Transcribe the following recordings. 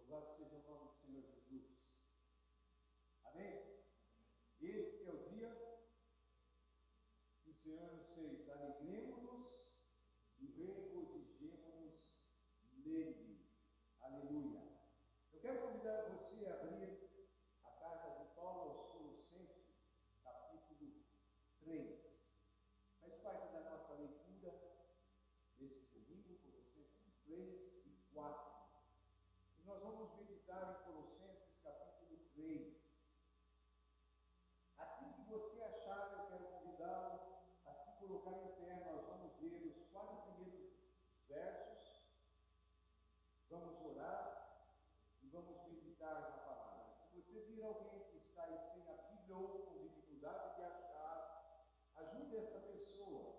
Louvado seja o nome do Senhor Jesus. Amém? Este é o dia que o Senhor nos fez. Alegremos-nos e regozijemo-nos nele. Aleluia. Eu quero convidar você a abrir a carta de Paulo aos Colossenses, capítulo 3. Faz parte da nossa leitura desse domingo, Colossenses 3 e 4. E nós vamos meditar em Colossenses, capítulo 3. Assim que você achar, eu quero convidá-lo a se colocar em pé. Nós vamos ler os 4 primeiros versos, vamos orar e vamos meditar na palavra. Se você vir alguém que está aí sem a Bíblia ou com dificuldade de achar, ajude essa pessoa.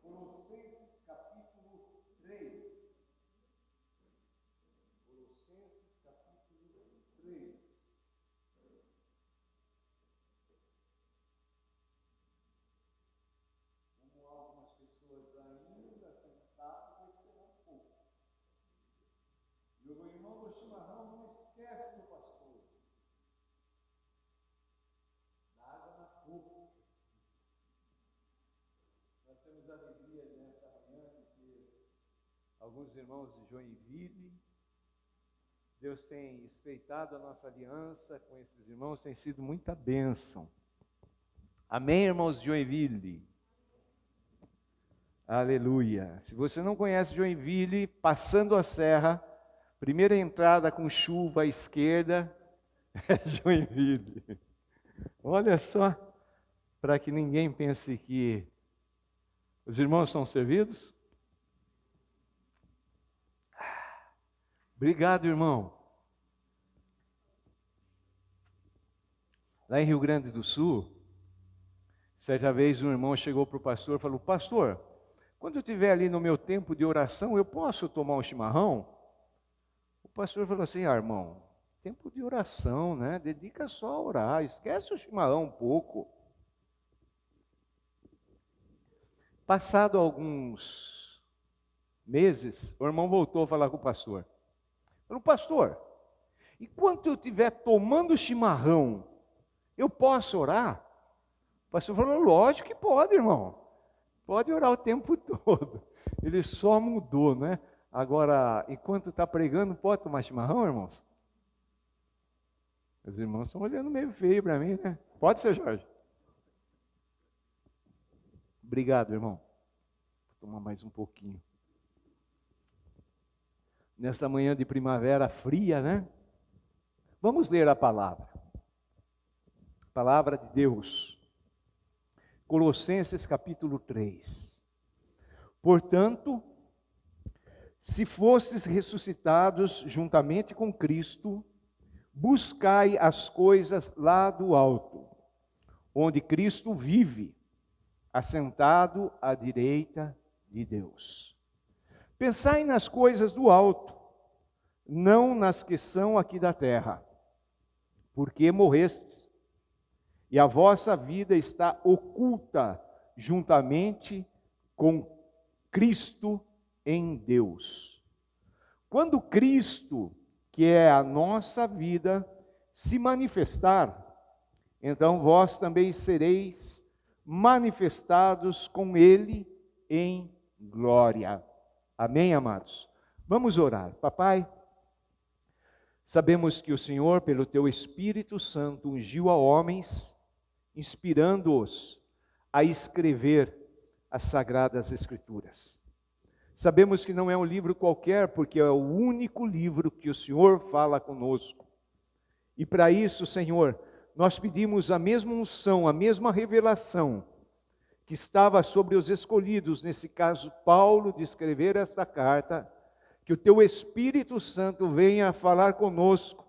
Colossenses capítulo 3. Colossenses capítulo 3. Como há algumas pessoas ainda sentadas, vou esperar um pouco. E o irmão do chimarrão não esquece do pastor. Da água na boca. Nós temos a alegria nesta manhã de ter alguns irmãos de Joinville. Deus tem estreitado a nossa aliança com esses irmãos, tem sido muita bênção. Amém, irmãos de Joinville? Aleluia. Se você não conhece Joinville, passando a serra, primeira entrada com chuva à esquerda, é Joinville. Olha só, para que ninguém pense que os irmãos são servidos. Obrigado, irmão. Lá em Rio Grande do Sul, certa vez um irmão chegou para o pastor e falou: pastor, quando eu estiver ali no meu tempo de oração, eu posso tomar um chimarrão? O pastor falou assim: irmão, tempo de oração, né? Dedica só a orar, esquece o chimarrão um pouco. Passado alguns meses, o irmão voltou a falar com o pastor. Falou: pastor, enquanto eu estiver tomando chimarrão, eu posso orar? O pastor falou: lógico que pode, irmão. Pode orar o tempo todo. Ele só mudou, né? Agora, enquanto está pregando, pode tomar chimarrão, irmãos? Os irmãos estão olhando meio feio para mim, né? Pode ser, Jorge? Obrigado, irmão. Vou tomar mais um pouquinho. Nesta manhã de primavera fria, né? Vamos ler a palavra. Palavra de Deus. Colossenses capítulo 3. Portanto, se fostes ressuscitados juntamente com Cristo, buscai as coisas lá do alto, onde Cristo vive, assentado à direita de Deus. Pensai nas coisas do alto, não nas que são aqui da terra, porque morrestes, e a vossa vida está oculta juntamente com Cristo em Deus. Quando Cristo, que é a nossa vida, se manifestar, então vós também sereis manifestados com Ele em glória. Amém, amados? Vamos orar. Papai, sabemos que o Senhor, pelo Teu Espírito Santo, ungiu a homens, inspirando-os a escrever as Sagradas Escrituras. Sabemos que não é um livro qualquer, porque é o único livro que o Senhor fala conosco. E para isso, Senhor, nós pedimos a mesma unção, a mesma revelação que estava sobre os escolhidos, nesse caso Paulo, de escrever esta carta, que o Teu Espírito Santo venha falar conosco,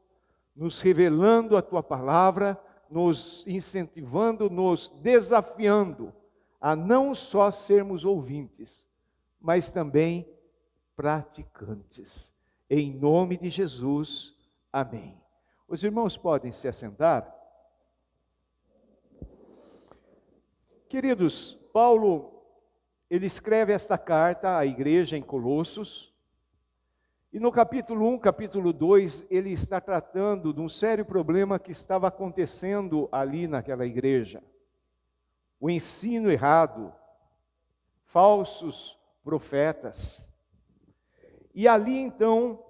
nos revelando a Tua palavra, nos incentivando, nos desafiando a não só sermos ouvintes, mas também praticantes. Em nome de Jesus, amém. Os irmãos podem se assentar. Queridos, Paulo, ele escreve esta carta à igreja em Colossos, E no capítulo 1, capítulo 2, ele está tratando de um sério problema que estava acontecendo ali naquela igreja. O ensino errado, falsos profetas. E ali então,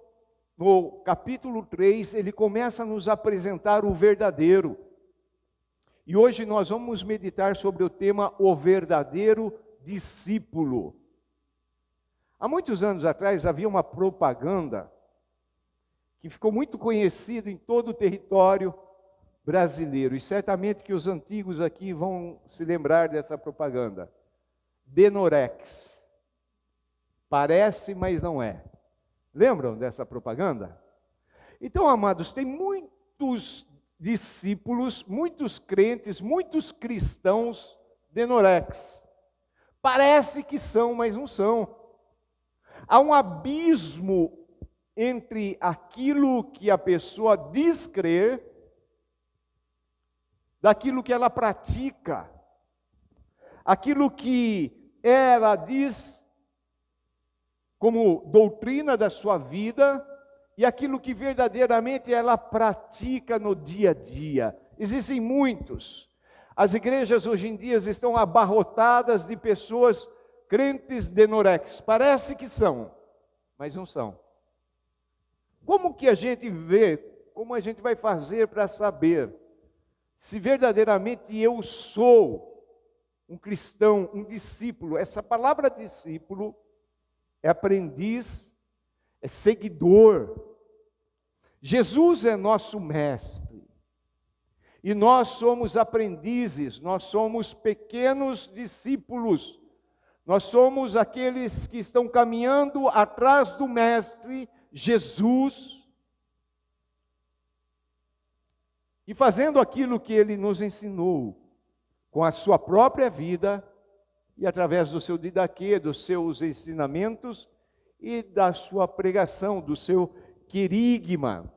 no capítulo 3, ele começa a nos apresentar o verdadeiro. E hoje nós vamos meditar sobre o tema o verdadeiro discípulo. Há muitos anos atrás havia uma propaganda que ficou muito conhecida em todo o território brasileiro. E certamente que os antigos aqui vão se lembrar dessa propaganda. Denorex. Parece, mas não é. Lembram dessa propaganda? Então, amados, tem muitos discípulos, muitos crentes, muitos cristãos denorex. Parece que são, mas não são. Há um abismo entre aquilo que a pessoa diz crer, daquilo que ela pratica, aquilo que ela diz como doutrina da sua vida e aquilo que verdadeiramente ela pratica no dia a dia. Existem muitos. As igrejas hoje em dia estão abarrotadas de pessoas crentes denorex. Parece que são, mas não são. Como que a gente vê, como a gente vai fazer para saber se verdadeiramente eu sou um cristão, um discípulo? Essa palavra discípulo é aprendiz, é seguidor. Jesus é nosso mestre. E nós somos aprendizes, nós somos pequenos discípulos. Nós somos aqueles que estão caminhando atrás do mestre Jesus e fazendo aquilo que ele nos ensinou com a sua própria vida e através do seu didaquê, dos seus ensinamentos e da sua pregação, do seu querigma.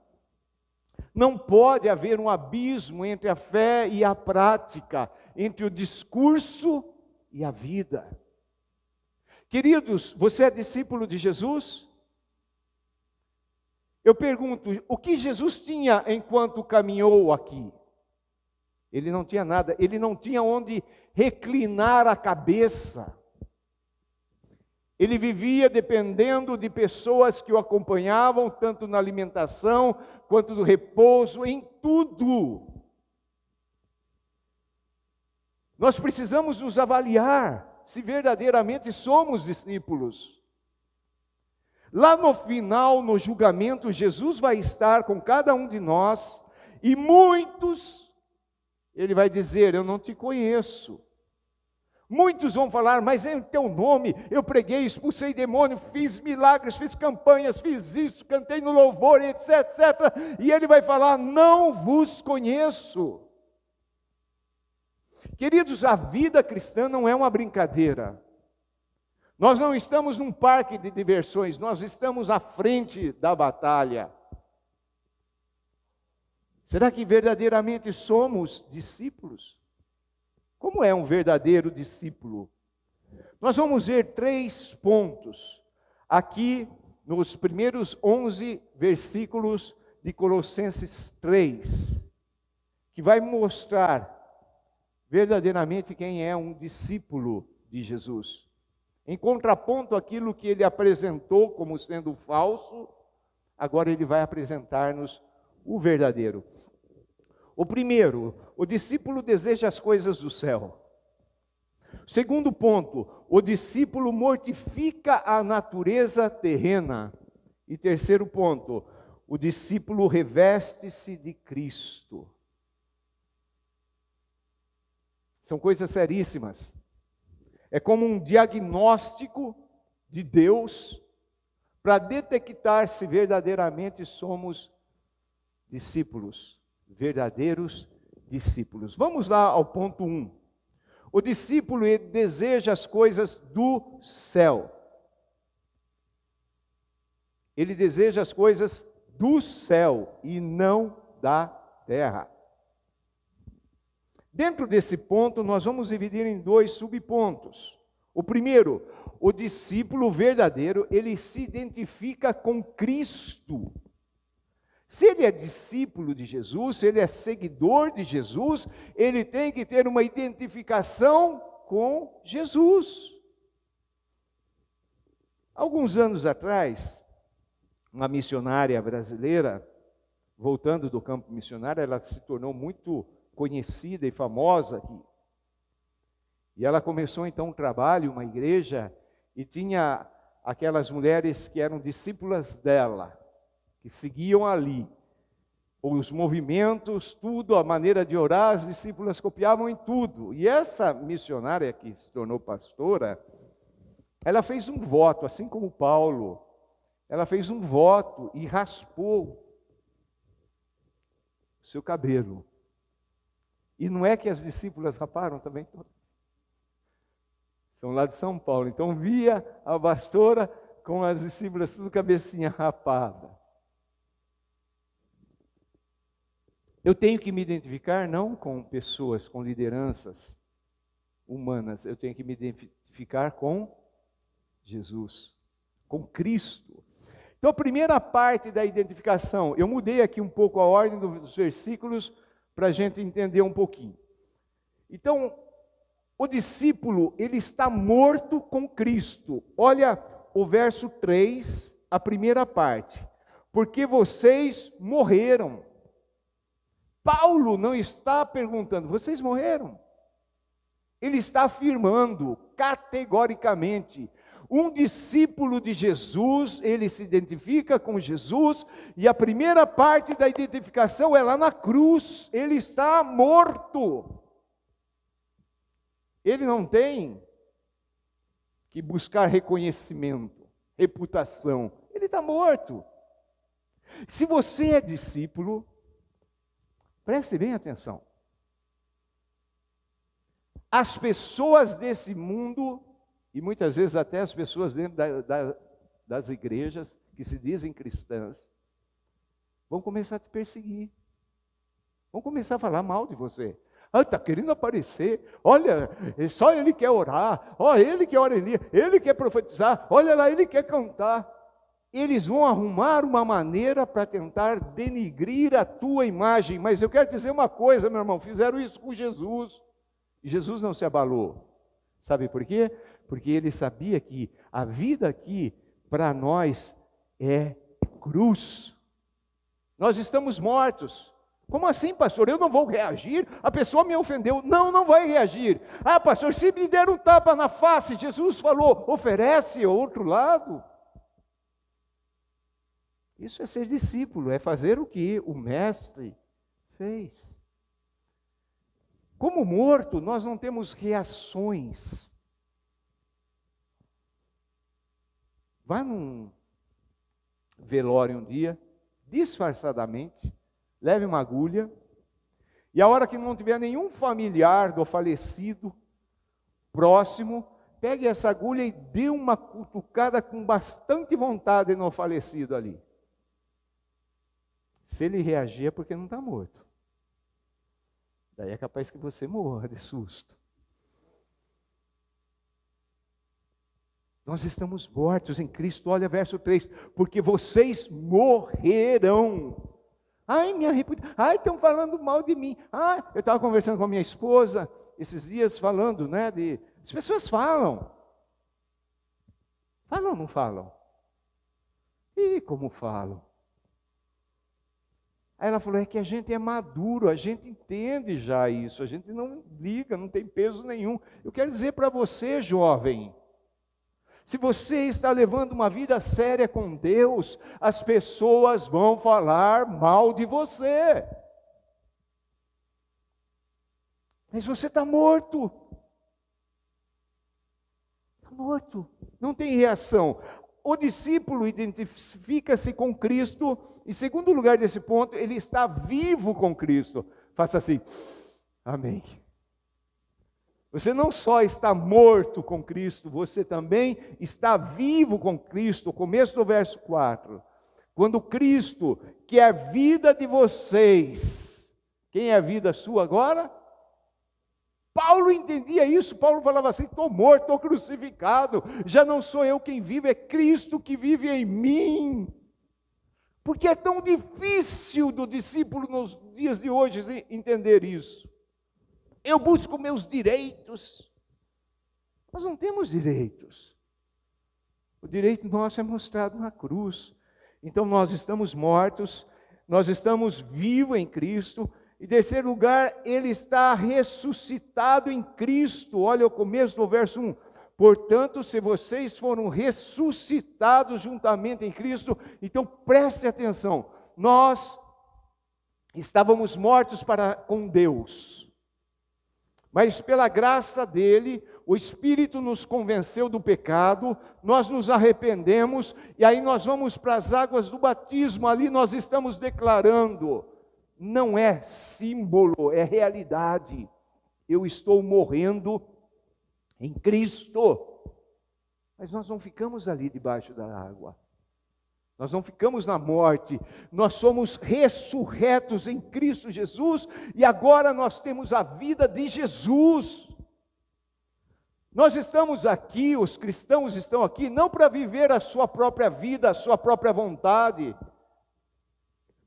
Não pode haver um abismo entre a fé e a prática, entre o discurso e a vida. Queridos, você é discípulo de Jesus? Eu pergunto, o que Jesus tinha enquanto caminhou aqui? Ele não tinha nada, ele não tinha onde reclinar a cabeça. Ele vivia dependendo de pessoas que o acompanhavam, tanto na alimentação, quanto no repouso, em tudo. Nós precisamos nos avaliar se verdadeiramente somos discípulos. Lá no final, no julgamento, Jesus vai estar com cada um de nós, e muitos, ele vai dizer, eu não te conheço. Muitos vão falar, mas em teu nome eu preguei, expulsei demônio, fiz milagres, fiz campanhas, fiz isso, cantei no louvor, etc, etc. E ele vai falar, não vos conheço. Queridos, a vida cristã não é uma brincadeira. Nós não estamos num parque de diversões, nós estamos à frente da batalha. Será que verdadeiramente somos discípulos? Como é um verdadeiro discípulo? Nós vamos ver 3 pontos aqui nos primeiros 11 versículos de Colossenses 3, que vai mostrar verdadeiramente quem é um discípulo de Jesus. Em contraponto àquilo que ele apresentou como sendo falso, agora ele vai apresentar-nos o verdadeiro. O primeiro, o discípulo deseja as coisas do céu. Segundo ponto, o discípulo mortifica a natureza terrena. E terceiro ponto, o discípulo reveste-se de Cristo. São coisas seríssimas. É como um diagnóstico de Deus para detectar se verdadeiramente somos discípulos, verdadeiros discípulos. Vamos lá ao ponto 1. O discípulo ele deseja as coisas do céu. Ele deseja as coisas do céu e não da terra. Dentro desse ponto, nós vamos dividir em 2 subpontos. O primeiro, o discípulo verdadeiro, ele se identifica com Cristo. Se ele é discípulo de Jesus, se ele é seguidor de Jesus, ele tem que ter uma identificação com Jesus. Alguns anos atrás, uma missionária brasileira, voltando do campo missionário, ela se tornou muito conhecida e famosa aqui. E ela começou então um trabalho, uma igreja, e tinha aquelas mulheres que eram discípulas dela, que seguiam ali os movimentos, tudo, a maneira de orar, as discípulas copiavam em tudo. E essa missionária que se tornou pastora, ela fez um voto, assim como Paulo, ela fez um voto e raspou o seu cabelo. E não é que as discípulas raparam também? São lá de São Paulo. Então via a pastora com as discípulas tudo cabecinha rapada. Eu tenho que me identificar não com pessoas, com lideranças humanas. Eu tenho que me identificar com Jesus, com Cristo. Então a primeira parte da identificação, eu mudei aqui um pouco a ordem dos versículos para a gente entender um pouquinho. Então, o discípulo, ele está morto com Cristo. Olha o verso 3, a primeira parte. Porque vocês morreram. Paulo não está perguntando, vocês morreram? Ele está afirmando categoricamente. Um discípulo de Jesus, ele se identifica com Jesus, e a primeira parte da identificação é lá na cruz. Ele está morto. Ele não tem que buscar reconhecimento, reputação. Ele está morto. Se você é discípulo, preste bem atenção. As pessoas desse mundo, e muitas vezes até as pessoas dentro das igrejas, que se dizem cristãs, vão começar a te perseguir. Vão começar a falar mal de você. Ah, está querendo aparecer, olha, só ele quer orar, ó, ele quer orar, ele quer profetizar, olha lá, ele quer cantar. Eles vão arrumar uma maneira para tentar denigrir a tua imagem, mas eu quero dizer uma coisa, meu irmão, fizeram isso com Jesus, e Jesus não se abalou. Sabe por quê? Porque ele sabia que a vida aqui, para nós, é cruz. Nós estamos mortos. Como assim, pastor? Eu não vou reagir? A pessoa me ofendeu. Não, não vai reagir. Ah, pastor, se me der um tapa na face, Jesus falou, oferece ao outro lado. Isso é ser discípulo, é fazer o que o mestre fez. Como morto, nós não temos reações. Vá num velório um dia, disfarçadamente, leve uma agulha, e a hora que não tiver nenhum familiar do falecido próximo, pegue essa agulha e dê uma cutucada com bastante vontade no falecido ali. Se ele reagir é porque não está morto. Daí é capaz que você morra de susto. Nós estamos mortos em Cristo, olha verso 3, porque vocês morreram. Ai, minha reputação, ai, estão falando mal de mim. Ai, eu estava conversando com a minha esposa esses dias falando, né, as pessoas falam. Falam ou não falam? E como falam? Aí ela falou, é que a gente é maduro, a gente entende já isso, a gente não liga, não tem peso nenhum. Eu quero dizer para você, jovem, se você está levando uma vida séria com Deus, as pessoas vão falar mal de você. Mas você está morto. Está morto. Não tem reação. O discípulo identifica-se com Cristo. Em segundo lugar desse ponto, ele está vivo com Cristo. Faça assim. Amém. Você não só está morto com Cristo, você também está vivo com Cristo. Começo do verso 4. Quando Cristo, que é a vida de vocês, quem é a vida sua agora? Paulo entendia isso, Paulo falava assim: estou morto, estou crucificado, já não sou eu quem vive, é Cristo que vive em mim. Porque é tão difícil do discípulo nos dias de hoje entender isso. Eu busco meus direitos. Nós não temos direitos. O direito nosso é mostrado na cruz. Então nós estamos mortos, nós estamos vivos em Cristo. Em terceiro lugar, Ele está ressuscitado em Cristo. Olha o começo do verso 1. Portanto, se vocês foram ressuscitados juntamente em Cristo, então preste atenção. Nós estávamos mortos com Deus. Mas pela graça dele, o Espírito nos convenceu do pecado, nós nos arrependemos, e aí nós vamos para as águas do batismo, ali nós estamos declarando. Não é símbolo, é realidade. Eu estou morrendo em Cristo. Mas nós não ficamos ali debaixo da água. Nós não ficamos na morte. Nós somos ressurretos em Cristo Jesus e agora nós temos a vida de Jesus. Nós estamos aqui, os cristãos estão aqui, não para viver a sua própria vida, a sua própria vontade.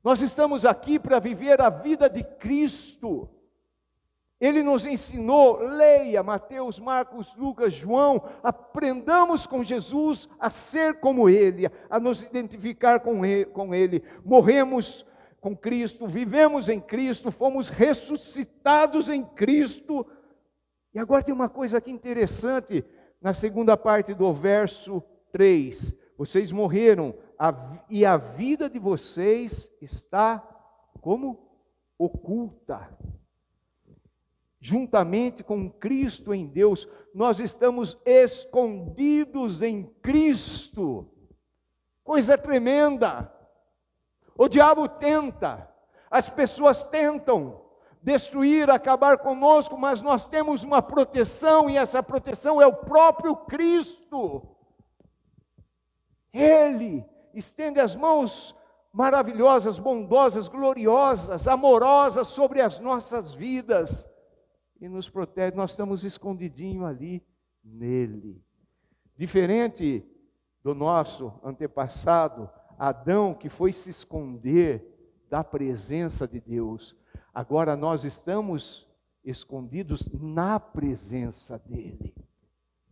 Nós estamos aqui para viver a vida de Cristo. Ele nos ensinou, leia Mateus, Marcos, Lucas, João, aprendamos com Jesus a ser como Ele, a nos identificar com Ele. Morremos com Cristo, vivemos em Cristo, fomos ressuscitados em Cristo. E agora tem uma coisa aqui interessante, na segunda parte do verso 3. Vocês morreram, e a vida de vocês está como oculta. Juntamente com Cristo em Deus, nós estamos escondidos em Cristo. Coisa tremenda. O diabo tenta, as pessoas tentam destruir, acabar conosco, mas nós temos uma proteção, e essa proteção é o próprio Cristo. Ele estende as mãos maravilhosas, bondosas, gloriosas, amorosas sobre as nossas vidas e nos protege. Nós estamos escondidinhos ali nele. Diferente do nosso antepassado Adão, que foi se esconder da presença de Deus, agora nós estamos escondidos na presença dele,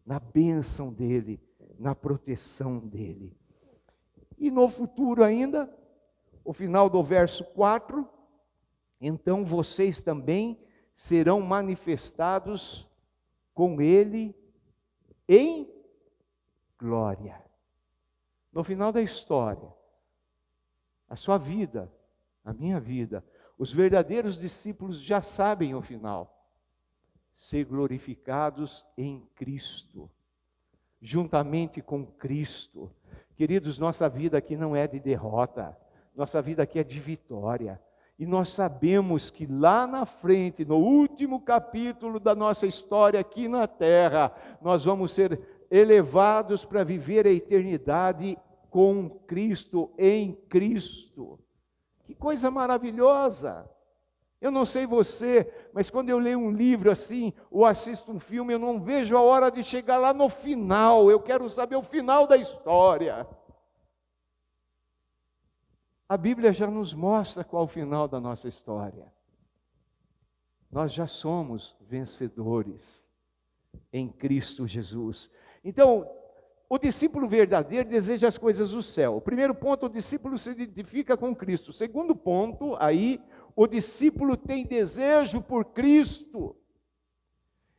na bênção dele, na proteção dele. E no futuro ainda, o final do verso 4, então vocês também serão manifestados com ele em glória. No final da história, a sua vida, a minha vida, os verdadeiros discípulos já sabem o final: ser glorificados em Cristo, juntamente com Cristo. Queridos, nossa vida aqui não é de derrota, nossa vida aqui é de vitória. E nós sabemos que lá na frente, no último capítulo da nossa história aqui na terra, nós vamos ser elevados para viver a eternidade com Cristo, em Cristo. Que coisa maravilhosa! Eu não sei você, mas quando eu leio um livro assim, ou assisto um filme, eu não vejo a hora de chegar lá no final. Eu quero saber o final da história. A Bíblia já nos mostra qual é o final da nossa história. Nós já somos vencedores em Cristo Jesus. Então, o discípulo verdadeiro deseja as coisas do céu. O primeiro ponto, o discípulo se identifica com Cristo. O segundo ponto, aí, o discípulo tem desejo por Cristo.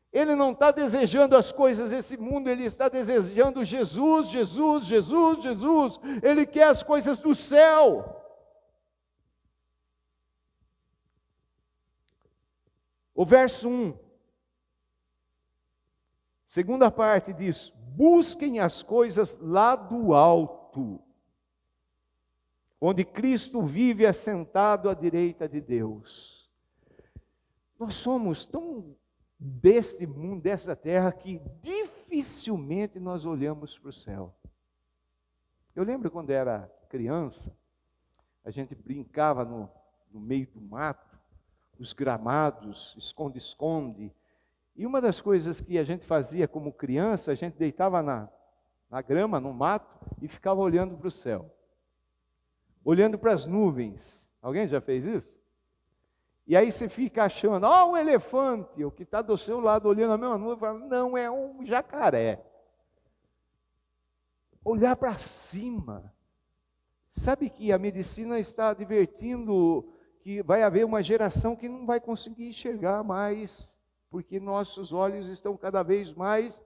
Ele não está desejando as coisas desse mundo, ele está desejando Jesus, Jesus, Jesus, Jesus. Ele quer as coisas do céu. O verso 1, segunda parte diz: busquem as coisas lá do alto, onde Cristo vive assentado à direita de Deus. Nós somos tão deste mundo, dessa terra, que dificilmente nós olhamos para o céu. Eu lembro quando era criança, a gente brincava no meio do mato, os gramados, esconde-esconde, E uma das coisas que a gente fazia como criança, a gente deitava na grama, no mato, e ficava olhando para o céu. Olhando para as nuvens. Alguém já fez isso? E aí você fica achando, um elefante, o que está do seu lado olhando a mesma nuvem, fala, não, é um jacaré. Olhar para cima. Sabe que a medicina está advertindo que vai haver uma geração que não vai conseguir enxergar mais, porque nossos olhos estão cada vez mais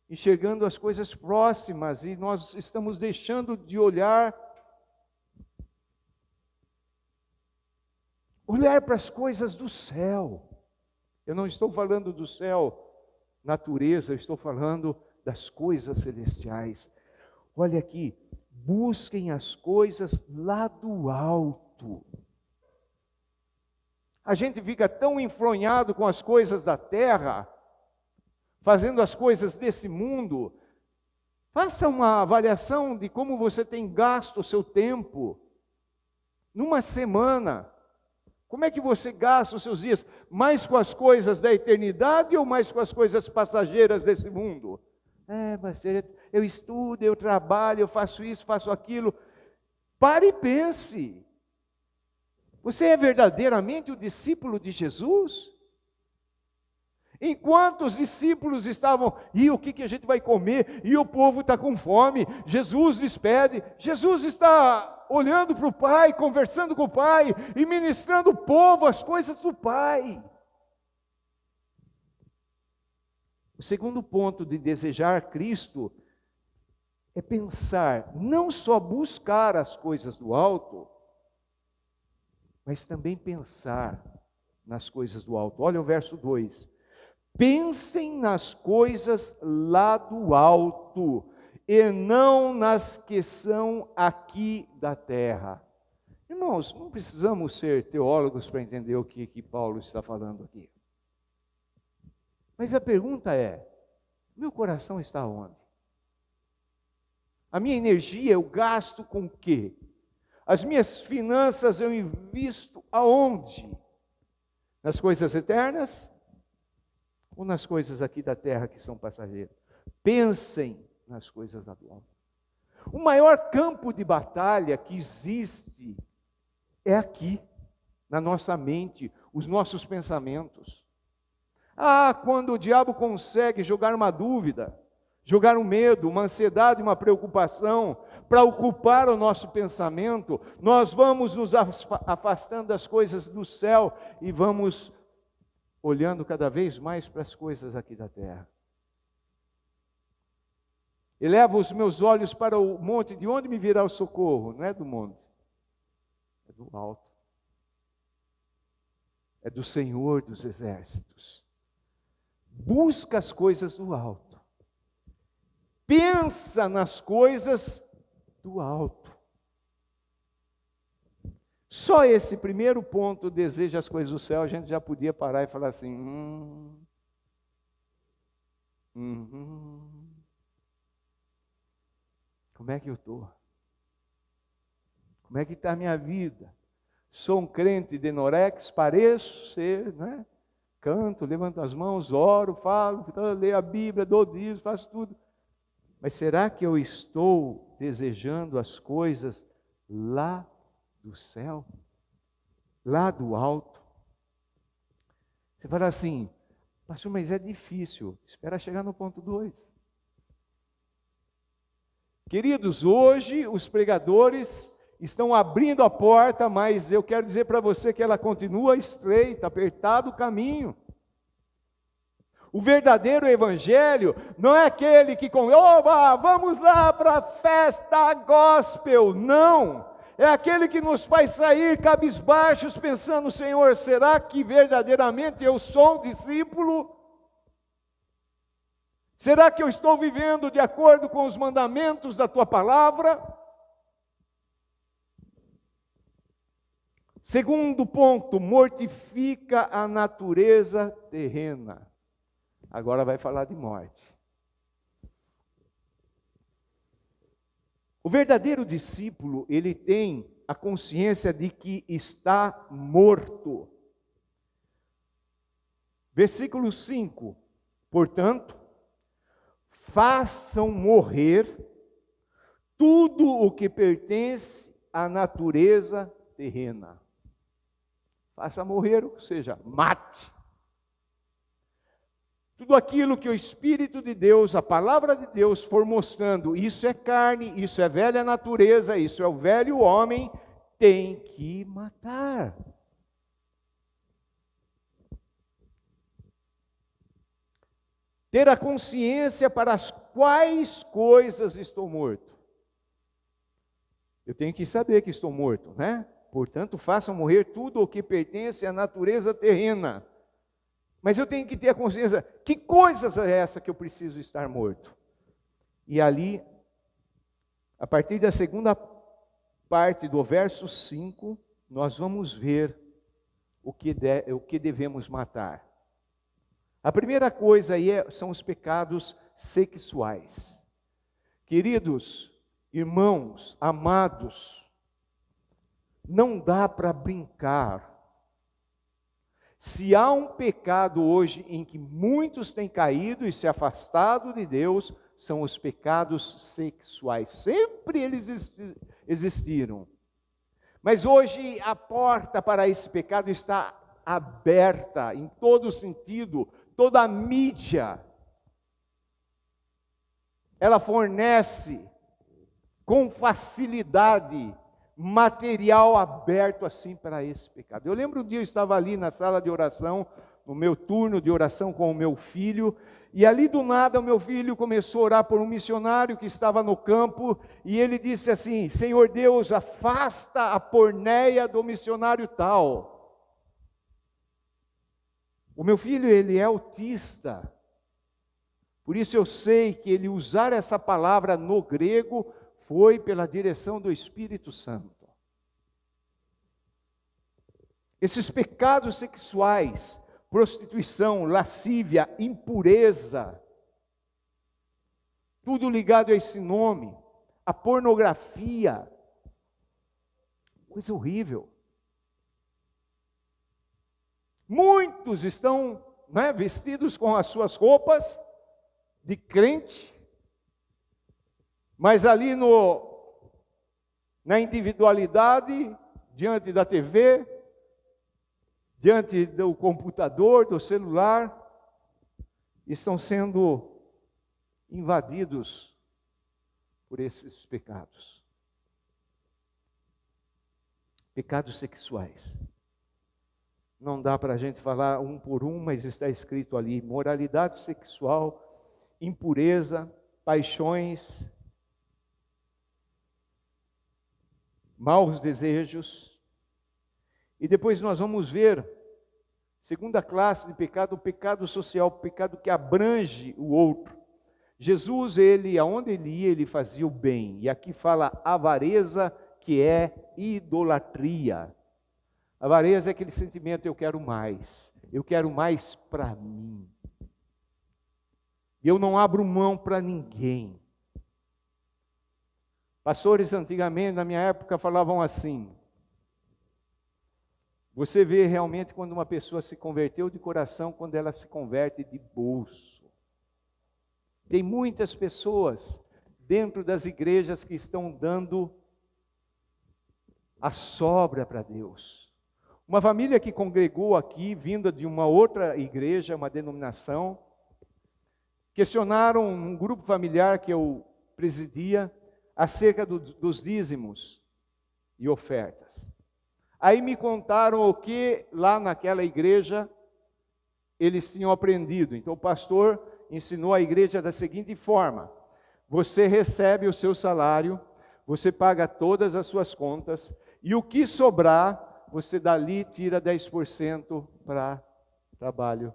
enxergando as coisas próximas e nós estamos deixando de olhar para as coisas do céu. Eu não estou falando do céu, natureza, eu estou falando das coisas celestiais. Olha aqui, busquem as coisas lá do alto. A gente fica tão enfronhado com as coisas da terra, fazendo as coisas desse mundo. Faça uma avaliação de como você tem gasto o seu tempo. Numa semana, como é que você gasta os seus dias? Mais com as coisas da eternidade ou mais com as coisas passageiras desse mundo? Mas eu estudo, eu trabalho, eu faço isso, faço aquilo. Pare e pense. Você é verdadeiramente o discípulo de Jesus? Enquanto os discípulos estavam, e o que a gente vai comer? E o povo está com fome. Jesus lhes pede. Jesus está olhando para o Pai, conversando com o Pai e ministrando o povo as coisas do Pai. O segundo ponto de desejar Cristo é pensar, não só buscar as coisas do alto, mas também pensar nas coisas do alto. Olha o verso 2. Pensem nas coisas lá do alto, e não nas que são aqui da terra. Irmãos, não precisamos ser teólogos para entender o que Paulo está falando aqui. Mas a pergunta é, meu coração está onde? A minha energia eu gasto com o quê? As minhas finanças eu invisto aonde? Nas coisas eternas? Ou nas coisas aqui da terra que são passageiras? Pensem nas coisas do alto. O maior campo de batalha que existe é aqui, na nossa mente, os nossos pensamentos. Quando o diabo consegue jogar uma dúvida, jogar um medo, uma ansiedade, uma preocupação, para ocupar o nosso pensamento, nós vamos nos afastando das coisas do céu e vamos olhando cada vez mais para as coisas aqui da terra. Elevo os meus olhos para o monte, de onde me virá o socorro? Não é do monte, é do alto. É do Senhor dos exércitos. Busca as coisas do alto. Pensa nas coisas do alto. Só esse primeiro ponto, deseja as coisas do céu, a gente já podia parar e falar assim, como é que eu estou? Como é que está a minha vida? Sou um crente de Norex, pareço ser, né? Canto, levanto as mãos, oro, falo, leio a Bíblia, dou dízimo, faço tudo. Mas será que eu estou desejando as coisas lá do céu? Lá do alto? Você fala assim, pastor, mas é difícil. Espera chegar no ponto 2. Queridos, hoje os pregadores estão abrindo a porta, mas eu quero dizer para você que ela continua estreita, apertado o caminho. O verdadeiro evangelho não é aquele que vamos lá para a festa gospel. Não, é aquele que nos faz sair cabisbaixos pensando, Senhor, será que verdadeiramente eu sou um discípulo? Será que eu estou vivendo de acordo com os mandamentos da Tua palavra? Segundo ponto, mortifica a natureza terrena. Agora vai falar de morte. O verdadeiro discípulo, ele tem a consciência de que está morto. Versículo 5. Portanto, façam morrer tudo o que pertence à natureza terrena. Faça morrer, ou seja, mate. Tudo aquilo que o Espírito de Deus, a palavra de Deus for mostrando, isso é carne, isso é velha natureza, isso é o velho homem, tem que matar. Ter a consciência para as quais coisas estou morto. Eu tenho que saber que estou morto, né? Portanto, façam morrer tudo o que pertence à natureza terrena. Mas eu tenho que ter a consciência, que coisas é essa que eu preciso estar morto? E ali, a partir da segunda parte do verso 5, nós vamos ver o que devemos matar. A primeira coisa aí são os pecados sexuais. Queridos irmãos, amados, não dá para brincar. Se há um pecado hoje em que muitos têm caído e se afastado de Deus, são os pecados sexuais. Sempre eles existiram. Mas hoje a porta para esse pecado está aberta em todo sentido. Toda a mídia, ela fornece com facilidade material aberto assim para esse pecado. Eu lembro um dia eu estava ali na sala de oração, no meu turno de oração com o meu filho, e ali do nada o meu filho começou a orar por um missionário que estava no campo, e ele disse assim: Senhor Deus, afasta a porneia do missionário tal. O meu filho, ele é autista, por isso eu sei que ele usar essa palavra no grego foi pela direção do Espírito Santo. Esses pecados sexuais, prostituição, lascívia, impureza, tudo ligado a esse nome, a pornografia, coisa horrível. Muitos estão, vestidos com as suas roupas de crente, mas ali na individualidade, diante da TV, diante do computador, do celular, estão sendo invadidos por esses pecados. Pecados sexuais. Não dá para a gente falar um por um, mas está escrito ali: moralidade sexual, impureza, paixões, maus desejos. E depois nós vamos ver, segunda classe de pecado, o pecado social, o pecado que abrange o outro. Jesus, aonde ele ia, ele fazia o bem. E aqui fala avareza, que é idolatria. Avareza é aquele sentimento: eu quero mais para mim. Eu não abro mão para ninguém. Pastores antigamente, na minha época, falavam assim: você vê realmente quando uma pessoa se converteu de coração, quando ela se converte de bolso. Tem muitas pessoas dentro das igrejas que estão dando a sobra para Deus. Uma família que congregou aqui, vinda de uma outra igreja, uma denominação, questionaram um grupo familiar que eu presidia acerca dos dízimos e ofertas. Aí me contaram o que lá naquela igreja eles tinham aprendido. Então o pastor ensinou a igreja da seguinte forma: você recebe o seu salário, você paga todas as suas contas, e o que sobrar, você dali tira 10% para trabalho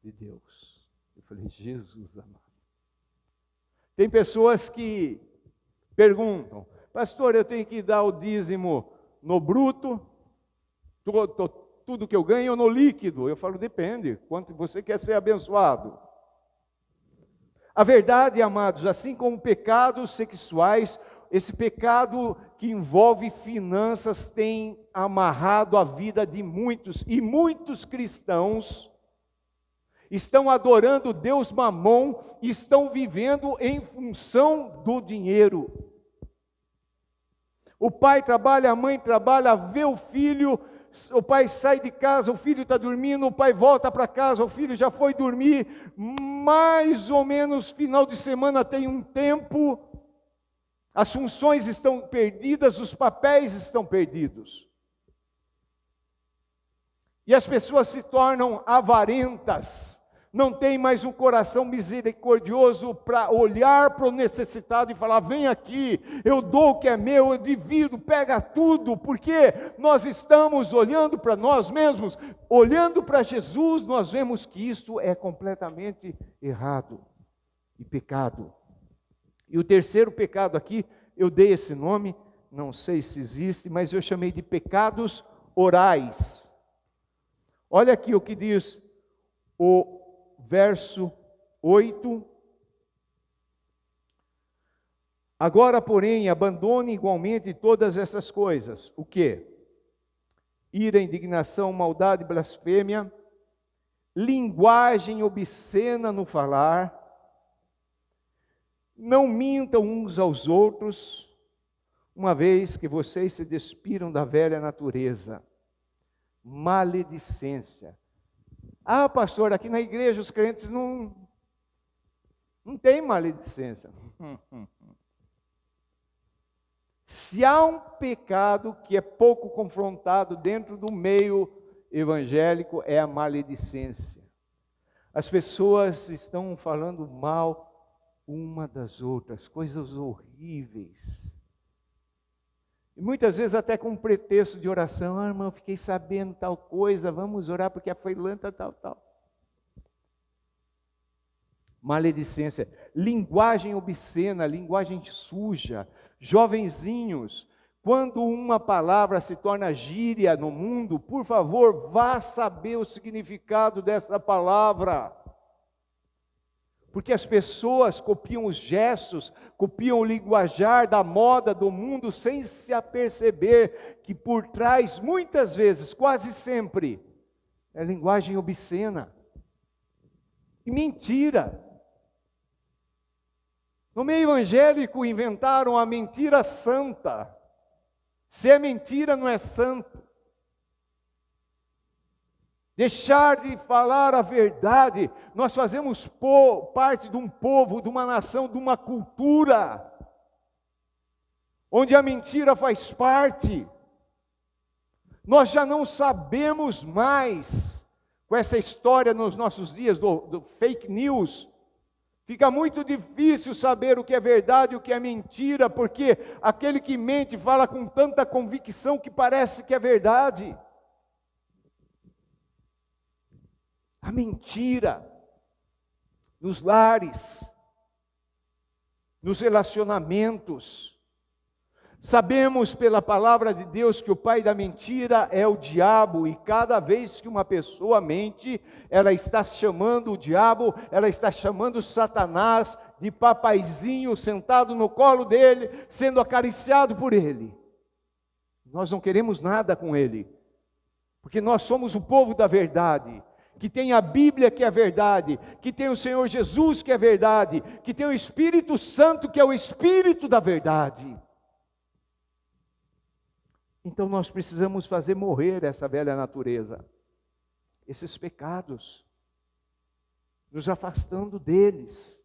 de Deus. Eu falei: Jesus amado. Tem pessoas que perguntam: pastor, eu tenho que dar o dízimo no bruto, tudo que eu ganho, ou no líquido? Eu falo: depende, quanto você quer ser abençoado. A verdade, amados, assim como pecados sexuais, esse pecado que envolve finanças tem amarrado a vida de muitos, e muitos cristãos estão adorando Deus Mamon, estão vivendo em função do dinheiro. O pai trabalha, a mãe trabalha, vê o filho, o pai sai de casa, o filho está dormindo, o pai volta para casa, o filho já foi dormir, mais ou menos final de semana tem um tempo, as funções estão perdidas, os papéis estão perdidos. E as pessoas se tornam avarentas, não tem mais um coração misericordioso para olhar para o necessitado e falar: vem aqui, eu dou o que é meu, eu divido, pega tudo, porque nós estamos olhando para nós mesmos, olhando para Jesus, nós vemos que isso é completamente errado e pecado. E o terceiro pecado aqui, eu dei esse nome, não sei se existe, mas eu chamei de pecados orais. Olha aqui o que diz o verso 8. Agora, porém, abandone igualmente todas essas coisas. O quê? Ira, indignação, maldade, blasfêmia, linguagem obscena no falar. Não mintam uns aos outros, uma vez que vocês se despiram da velha natureza. Maledicência. Ah, pastor, aqui na igreja os crentes não tem maledicência. Se há um pecado que é pouco confrontado dentro do meio evangélico, é a maledicência. As pessoas estão falando mal uma das outras, coisas horríveis. E muitas vezes até com um pretexto de oração: ah, irmão, fiquei sabendo tal coisa, vamos orar porque a fulana tal. Maledicência, linguagem obscena, linguagem suja. Jovenzinhos, quando uma palavra se torna gíria no mundo, por favor, vá saber o significado dessa palavra. Porque as pessoas copiam os gestos, copiam o linguajar da moda do mundo, sem se aperceber que por trás, muitas vezes, quase sempre, é linguagem obscena e mentira. No meio evangélico inventaram a mentira santa. Se é mentira, não é santo. Deixar de falar a verdade. Nós fazemos parte de um povo, de uma nação, de uma cultura, onde a mentira faz parte. Nós já não sabemos mais, com essa história nos nossos dias do fake news, fica muito difícil saber o que é verdade e o que é mentira, porque aquele que mente fala com tanta convicção que parece que é verdade. A mentira nos lares, nos relacionamentos. Sabemos pela palavra de Deus que o pai da mentira é o diabo, e cada vez que uma pessoa mente, ela está chamando o diabo, ela está chamando Satanás de papaizinho sentado no colo dele, sendo acariciado por ele. Nós não queremos nada com ele, porque nós somos o povo da verdade, que tem a Bíblia que é verdade, que tem o Senhor Jesus que é verdade, que tem o Espírito Santo que é o Espírito da verdade. Então nós precisamos fazer morrer essa velha natureza, esses pecados, nos afastando deles,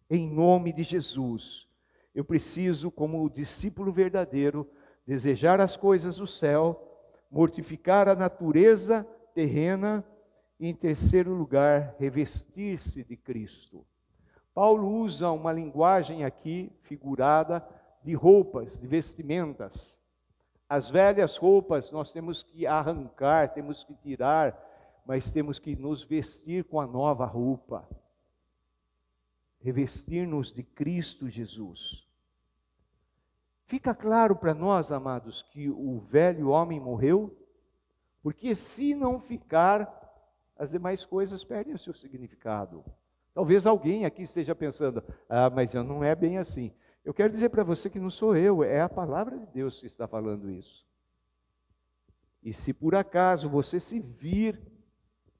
em nome de Jesus. Eu preciso, como discípulo verdadeiro, desejar as coisas do céu, mortificar a natureza terrena, e, em terceiro lugar, revestir-se de Cristo. Paulo usa uma linguagem aqui figurada de roupas, de vestimentas. As velhas roupas nós temos que arrancar, temos que tirar, mas temos que nos vestir com a nova roupa. Revestir-nos de Cristo Jesus. Fica claro para nós, amados, que o velho homem morreu? Porque se não ficar, as demais coisas perdem o seu significado. Talvez alguém aqui esteja pensando: ah, mas não é bem assim. Eu quero dizer para você que não sou eu, é a palavra de Deus que está falando isso. E se por acaso você se vir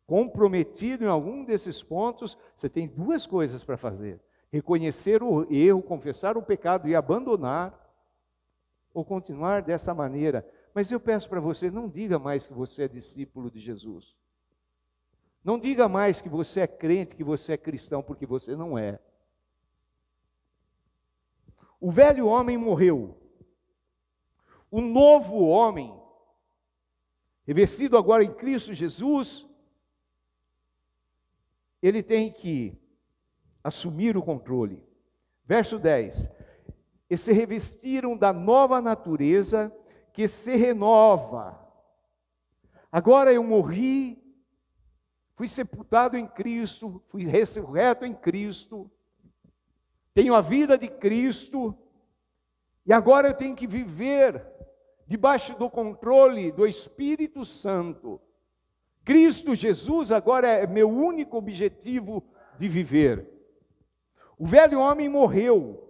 comprometido em algum desses pontos, você tem duas coisas para fazer: reconhecer o erro, confessar o pecado e abandonar, ou continuar dessa maneira. Mas eu peço para você, não diga mais que você é discípulo de Jesus. Não diga mais que você é crente, que você é cristão, porque você não é. O velho homem morreu. O novo homem, revestido agora em Cristo Jesus, ele tem que assumir o controle. Verso 10. E se revestiram da nova natureza que se renova. Agora eu morri, fui sepultado em Cristo, fui ressurreto em Cristo, tenho a vida de Cristo, e agora eu tenho que viver debaixo do controle do Espírito Santo. Cristo Jesus agora é meu único objetivo de viver. O velho homem morreu.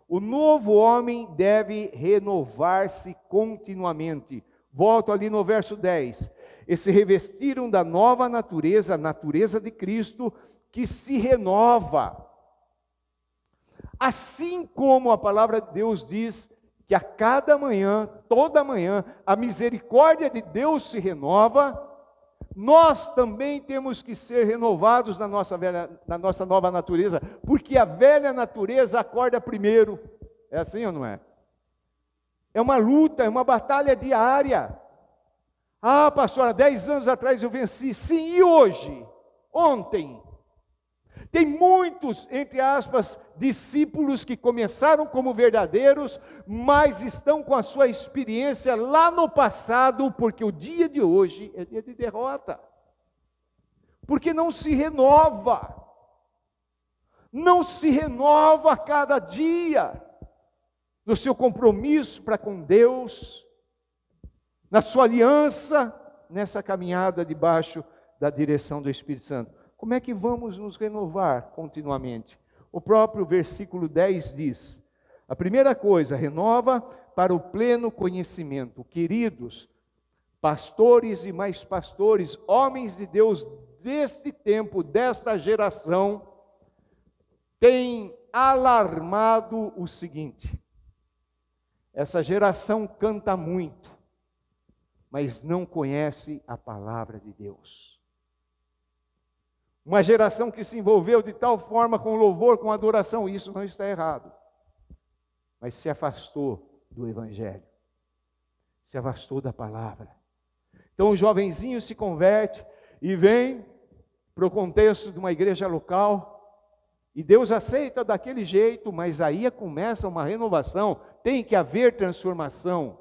O novo homem deve renovar-se continuamente. Volto ali no verso 10. E se revestiram da nova natureza, a natureza de Cristo, que se renova. Assim como a palavra de Deus diz que a cada manhã, toda manhã, a misericórdia de Deus se renova, nós também temos que ser renovados na nossa nova natureza, porque a velha natureza acorda primeiro. É assim ou não é? É uma luta, é uma batalha diária. Ah, pastor, há 10 anos atrás eu venci. Sim, e hoje? Ontem? Tem muitos, entre aspas, discípulos que começaram como verdadeiros, mas estão com a sua experiência lá no passado, porque o dia de hoje é dia de derrota. Porque não se renova. Não se renova a cada dia no seu compromisso para com Deus, na sua aliança, nessa caminhada debaixo da direção do Espírito Santo. Como é que vamos nos renovar continuamente? O próprio versículo 10 diz: a primeira coisa, renova para o pleno conhecimento. Queridos, pastores e mais pastores, homens de Deus deste tempo, desta geração, têm alarmado o seguinte: essa geração canta muito, mas não conhece a palavra de Deus. Uma geração que se envolveu de tal forma com louvor, com adoração, isso não está errado, mas se afastou do Evangelho, se afastou da palavra. Então o jovenzinho se converte e vem para o contexto de uma igreja local, e Deus aceita daquele jeito, mas aí começa uma renovação, tem que haver transformação,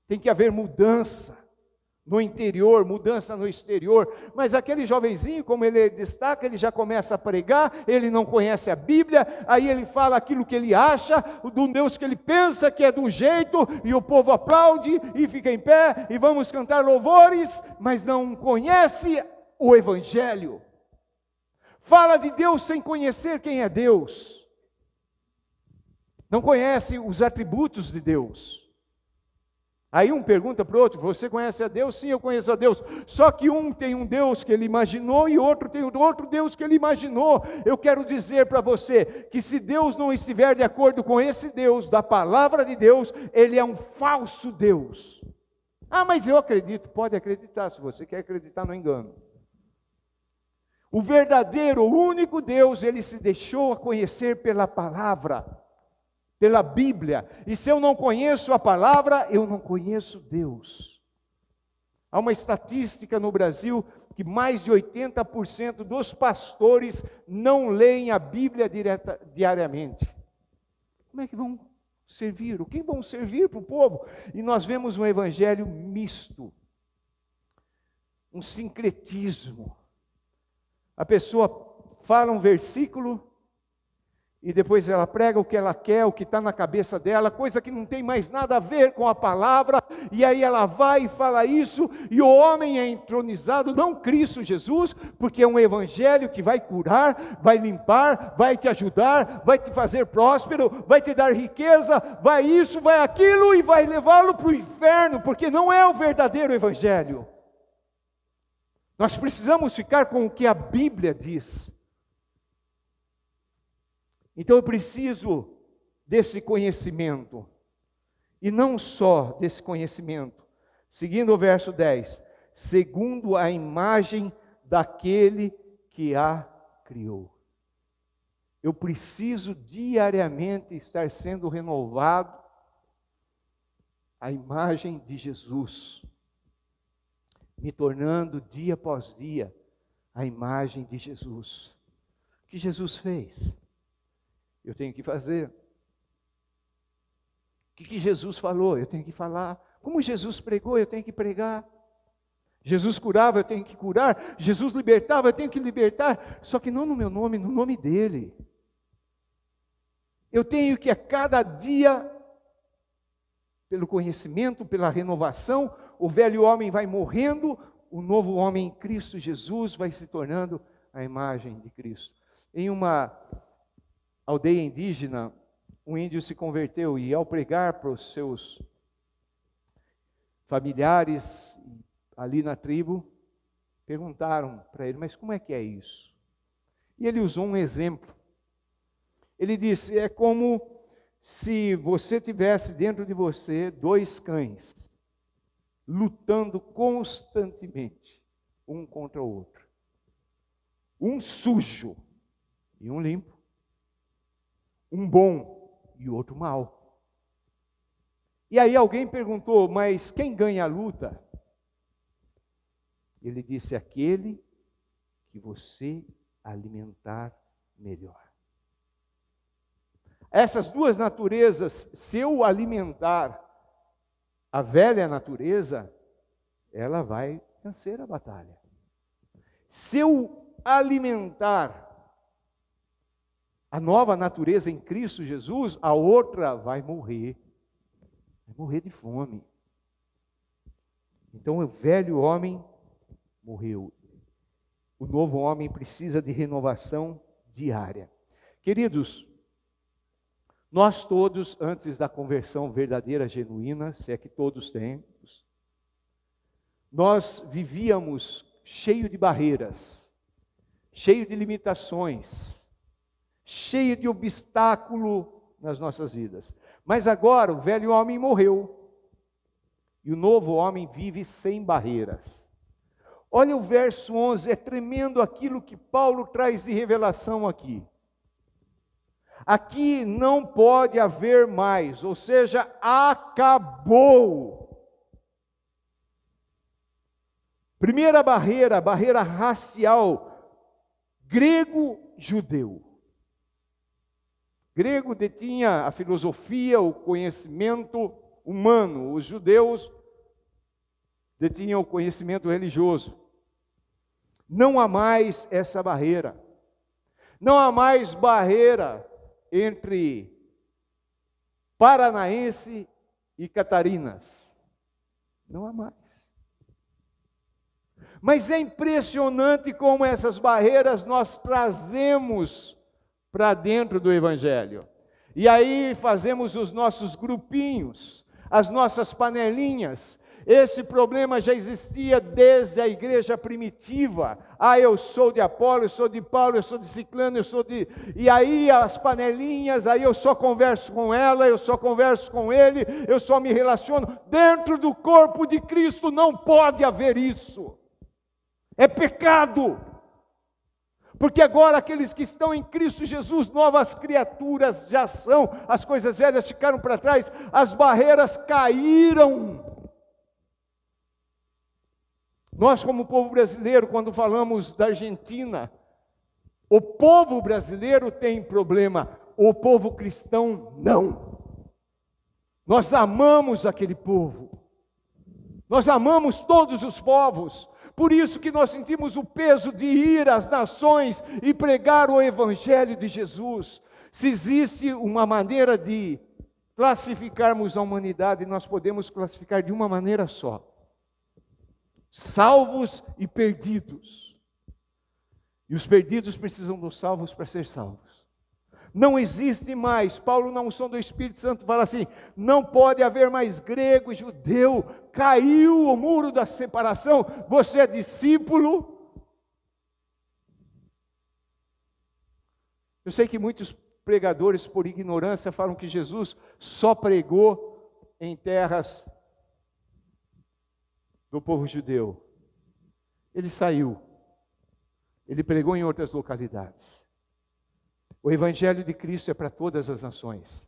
tem que haver mudança no interior, mudança no exterior. Mas aquele jovenzinho, como ele destaca, ele já começa a pregar, ele não conhece a Bíblia, aí ele fala aquilo que ele acha, do Deus que ele pensa que é de um jeito, e o povo aplaude, e fica em pé, e vamos cantar louvores, mas não conhece o Evangelho. Fala de Deus sem conhecer quem é Deus. Não conhece os atributos de Deus. Aí um pergunta para o outro: você conhece a Deus? Sim, eu conheço a Deus. Só que um tem um Deus que ele imaginou e outro tem outro Deus que ele imaginou. Eu quero dizer para você que se Deus não estiver de acordo com esse Deus, da palavra de Deus, ele é um falso Deus. Ah, mas eu acredito. Pode acreditar, se você quer acreditar no engano. O verdadeiro, o único Deus, ele se deixou a conhecer pela palavra, pela Bíblia. E se eu não conheço a palavra, eu não conheço Deus. Há uma estatística no Brasil que mais de 80% dos pastores não leem a Bíblia diariamente. Como é que vão servir? O que vão servir para o povo? E nós vemos um evangelho misto, um sincretismo. A pessoa fala um versículo e depois ela prega o que ela quer, o que está na cabeça dela, coisa que não tem mais nada a ver com a palavra, e aí ela vai e fala isso, e o homem é entronizado, não Cristo Jesus, porque é um evangelho que vai curar, vai limpar, vai te ajudar, vai te fazer próspero, vai te dar riqueza, vai isso, vai aquilo, e vai levá-lo para o inferno, porque não é o verdadeiro evangelho. Nós precisamos ficar com o que a Bíblia diz. Então eu preciso desse conhecimento. E não só desse conhecimento. Seguindo o verso 10. Segundo a imagem daquele que a criou. Eu preciso diariamente estar sendo renovado à imagem de Jesus. Me tornando dia após dia a imagem de Jesus. O que Jesus fez? Eu tenho que fazer. O que Jesus falou? Eu tenho que falar. Como Jesus pregou? Eu tenho que pregar. Jesus curava, eu tenho que curar. Jesus libertava, eu tenho que libertar. Só que não no meu nome, no nome dele. Eu tenho que a cada dia, pelo conhecimento, pela renovação, o velho homem vai morrendo, o novo homem em Cristo Jesus vai se tornando a imagem de Cristo. Em uma aldeia indígena, um índio se converteu e ao pregar para os seus familiares ali na tribo, perguntaram para ele, mas como é que é isso? E ele usou um exemplo. Ele disse, é como se você tivesse dentro de você 2 cães, lutando constantemente, um contra o outro. Um sujo e um limpo. Um bom e outro mau. E aí alguém perguntou, mas quem ganha a luta? Ele disse, aquele que você alimentar melhor. Essas duas naturezas, se eu alimentar a velha natureza, ela vai vencer a batalha. Se eu alimentar a nova natureza em Cristo Jesus, a outra vai morrer de fome. Então o velho homem morreu. O novo homem precisa de renovação diária. Queridos, nós todos, antes da conversão verdadeira, genuína, se é que todos temos, nós vivíamos cheio de barreiras, cheio de limitações, cheio de obstáculo nas nossas vidas. Mas agora o velho homem morreu e o novo homem vive sem barreiras. Olha o verso 11, é tremendo aquilo que Paulo traz de revelação aqui. Aqui não pode haver mais, ou seja, acabou. Primeira barreira, a barreira racial, grego-judeu. Grego detinha a filosofia, o conhecimento humano, os judeus detinham o conhecimento religioso. Não há mais essa barreira. Não há mais barreira entre paranaense e catarinas. Não há mais. Mas é impressionante como essas barreiras nós trazemos para dentro do Evangelho. E aí fazemos os nossos grupinhos, as nossas panelinhas. Esse problema já existia desde a igreja primitiva. Eu sou de Apolo, eu sou de Paulo, eu sou de Ciclano, eu sou de... E aí as panelinhas, aí eu só converso com ela, eu só converso com ele, eu só me relaciono. Dentro do corpo de Cristo não pode haver isso. É pecado. Porque agora aqueles que estão em Cristo Jesus, novas criaturas já são, as coisas velhas ficaram para trás, as barreiras caíram. Nós, como povo brasileiro, quando falamos da Argentina, o povo brasileiro tem problema, o povo cristão não. Nós amamos aquele povo, nós amamos todos os povos, por isso que nós sentimos o peso de ir às nações e pregar o Evangelho de Jesus. Se existe uma maneira de classificarmos a humanidade, nós podemos classificar de uma maneira só. Salvos e perdidos. E os perdidos precisam dos salvos para ser salvos. Não existe mais. Paulo, na unção do Espírito Santo, fala assim: não pode haver mais grego e judeu. Caiu o muro da separação. Você é discípulo. Eu sei que muitos pregadores, por ignorância, falam que Jesus só pregou em terras do povo judeu. Ele saiu. Ele pregou em outras localidades. O Evangelho de Cristo é para todas as nações.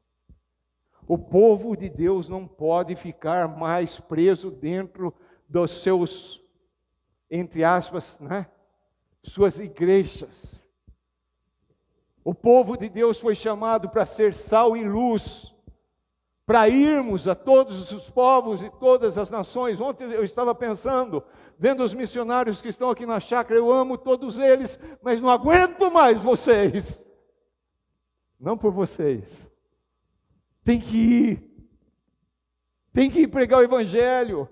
O povo de Deus não pode ficar mais preso dentro dos seus, entre aspas, suas igrejas. O povo de Deus foi chamado para ser sal e luz, para irmos a todos os povos e todas as nações. Ontem eu estava pensando, vendo os missionários que estão aqui na chácara, eu amo todos eles, mas não aguento mais vocês. Não por vocês. Tem que ir pregar o Evangelho.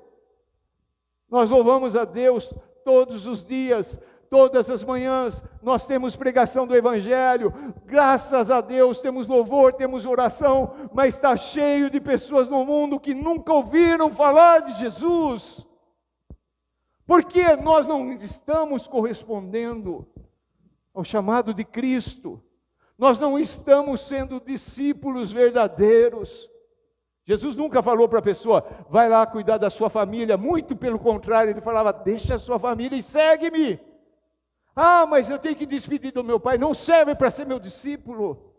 Nós louvamos a Deus todos os dias, todas as manhãs, nós temos pregação do Evangelho, graças a Deus, temos louvor, temos oração, mas está cheio de pessoas no mundo que nunca ouviram falar de Jesus. Por que nós não estamos correspondendo ao chamado de Cristo? Nós não estamos sendo discípulos verdadeiros. Jesus nunca falou para a pessoa: vai lá cuidar da sua família. Muito pelo contrário, ele falava: deixa a sua família e segue-me. Ah, mas eu tenho que despedir do meu pai. Não serve para ser meu discípulo.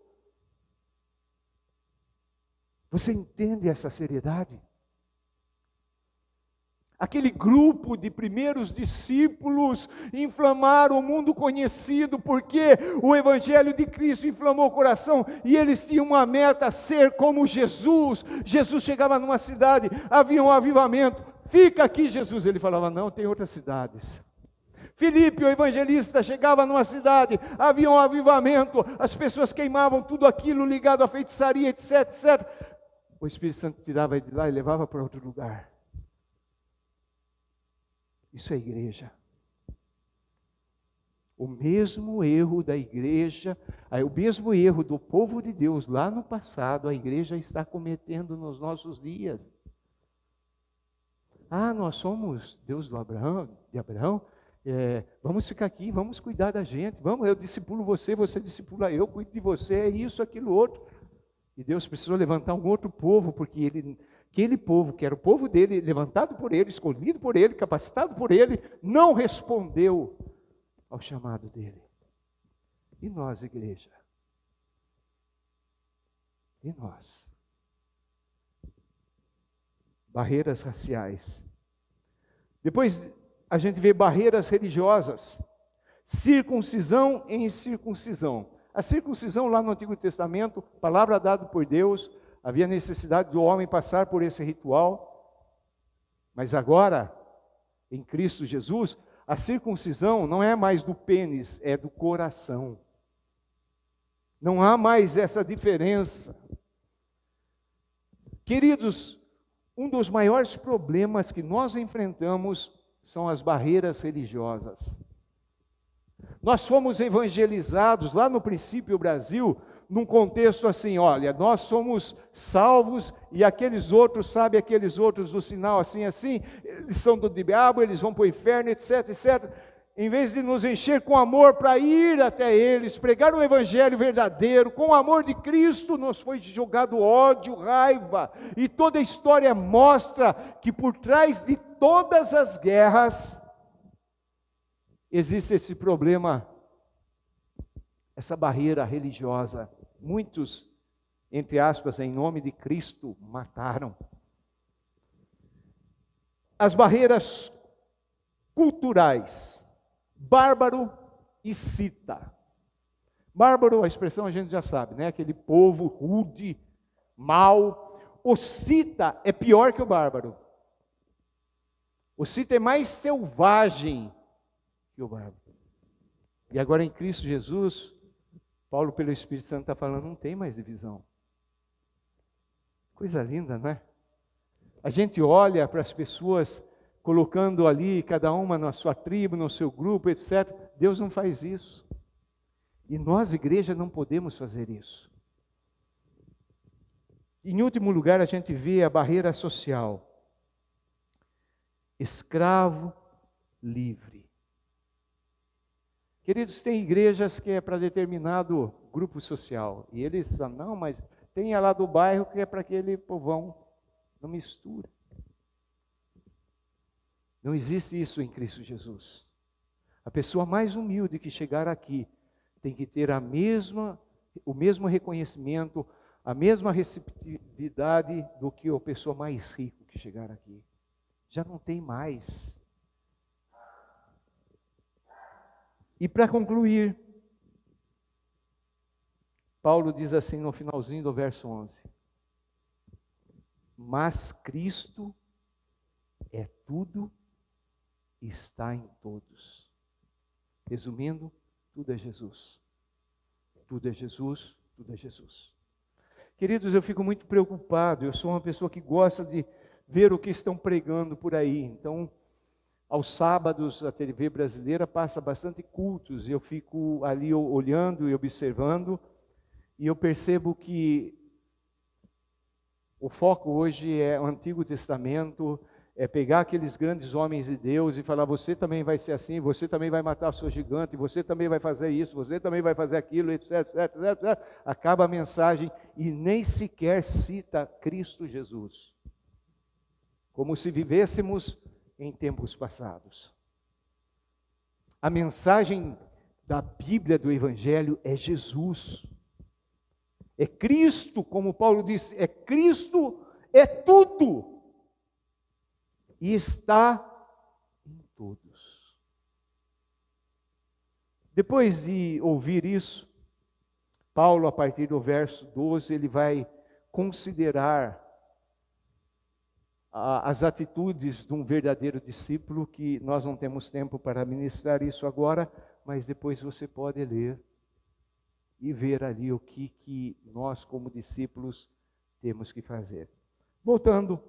Você entende essa seriedade? Aquele grupo de primeiros discípulos inflamaram o mundo conhecido, porque o Evangelho de Cristo inflamou o coração, e eles tinham uma meta: ser como Jesus. Jesus chegava numa cidade, havia um avivamento. Fica aqui, Jesus. Ele falava: não, tem outras cidades. Filipe, o evangelista, chegava numa cidade, havia um avivamento, as pessoas queimavam tudo aquilo ligado à feitiçaria, etc, etc. O Espírito Santo tirava ele de lá e levava para outro lugar. Isso é igreja. O mesmo erro da igreja, o mesmo erro do povo de Deus lá no passado, a igreja está cometendo nos nossos dias. Ah, nós somos Deus de Abraão, vamos ficar aqui, vamos cuidar da gente, eu discipulo você, você discipula eu, cuido de você, é isso, aquilo, outro. E Deus precisou levantar um outro povo, porque aquele povo, que era o povo dele, levantado por ele, escolhido por ele, capacitado por ele, não respondeu ao chamado dele. E nós, igreja? E nós? Barreiras raciais. Depois a gente vê barreiras religiosas. Circuncisão em incircuncisão. A circuncisão lá no Antigo Testamento, palavra dada por Deus, havia necessidade do homem passar por esse ritual. Mas agora, em Cristo Jesus, a circuncisão não é mais do pênis, é do coração. Não há mais essa diferença. Queridos, um dos maiores problemas que nós enfrentamos são as barreiras religiosas. Nós fomos evangelizados lá no princípio Brasil, num contexto assim: olha, nós somos salvos e aqueles outros, sabe, aqueles outros do sinal assim, eles são do diabo, eles vão para o inferno, etc, etc. Em vez de nos encher com amor para ir até eles, pregar um evangelho verdadeiro, com o amor de Cristo, nos foi jogado ódio, raiva, e toda a história mostra que por trás de todas as guerras, existe esse problema, essa barreira religiosa. Muitos, entre aspas, em nome de Cristo, mataram. As barreiras culturais, bárbaro e cita. Bárbaro, a expressão a gente já sabe, né? Aquele povo rude, mau. O cita é pior que o bárbaro. O cita é mais selvagem que o bárbaro. E agora em Cristo Jesus, Paulo, pelo Espírito Santo, está falando: não tem mais divisão. Coisa linda, não é? A gente olha para as pessoas, colocando ali, cada uma na sua tribo, no seu grupo, etc. Deus não faz isso. E nós, igreja, não podemos fazer isso. Em último lugar, a gente vê a barreira social. Escravo livre. Queridos, tem igrejas que é para determinado grupo social. E eles falam, não, mas tem a lá do bairro que é para aquele povão. Não mistura. Não existe isso em Cristo Jesus. A pessoa mais humilde que chegar aqui tem que ter o mesmo reconhecimento, a mesma receptividade do que a pessoa mais rica que chegar aqui. Já não tem mais. E para concluir, Paulo diz assim no finalzinho do verso 11: mas Cristo é tudo e está em todos. Resumindo, tudo é Jesus. Tudo é Jesus, tudo é Jesus. Queridos, eu fico muito preocupado, eu sou uma pessoa que gosta de ver o que estão pregando por aí. Então, aos sábados, a TV brasileira passa bastante cultos, e eu fico ali olhando e observando, e eu percebo que o foco hoje é o Antigo Testamento, é pegar aqueles grandes homens de Deus e falar, você também vai ser assim, você também vai matar o seu gigante, você também vai fazer isso, você também vai fazer aquilo, etc, etc, etc. Acaba a mensagem e nem sequer cita Cristo Jesus. Como se vivêssemos em tempos passados. A mensagem da Bíblia, do Evangelho, é Jesus. É Cristo, como Paulo disse, é Cristo, é tudo. E está em todos. Depois de ouvir isso, Paulo, a partir do verso 12, ele vai considerar as atitudes de um verdadeiro discípulo, que nós não temos tempo para ministrar isso agora, mas depois você pode ler e ver ali o que nós, como discípulos, temos que fazer. Voltando,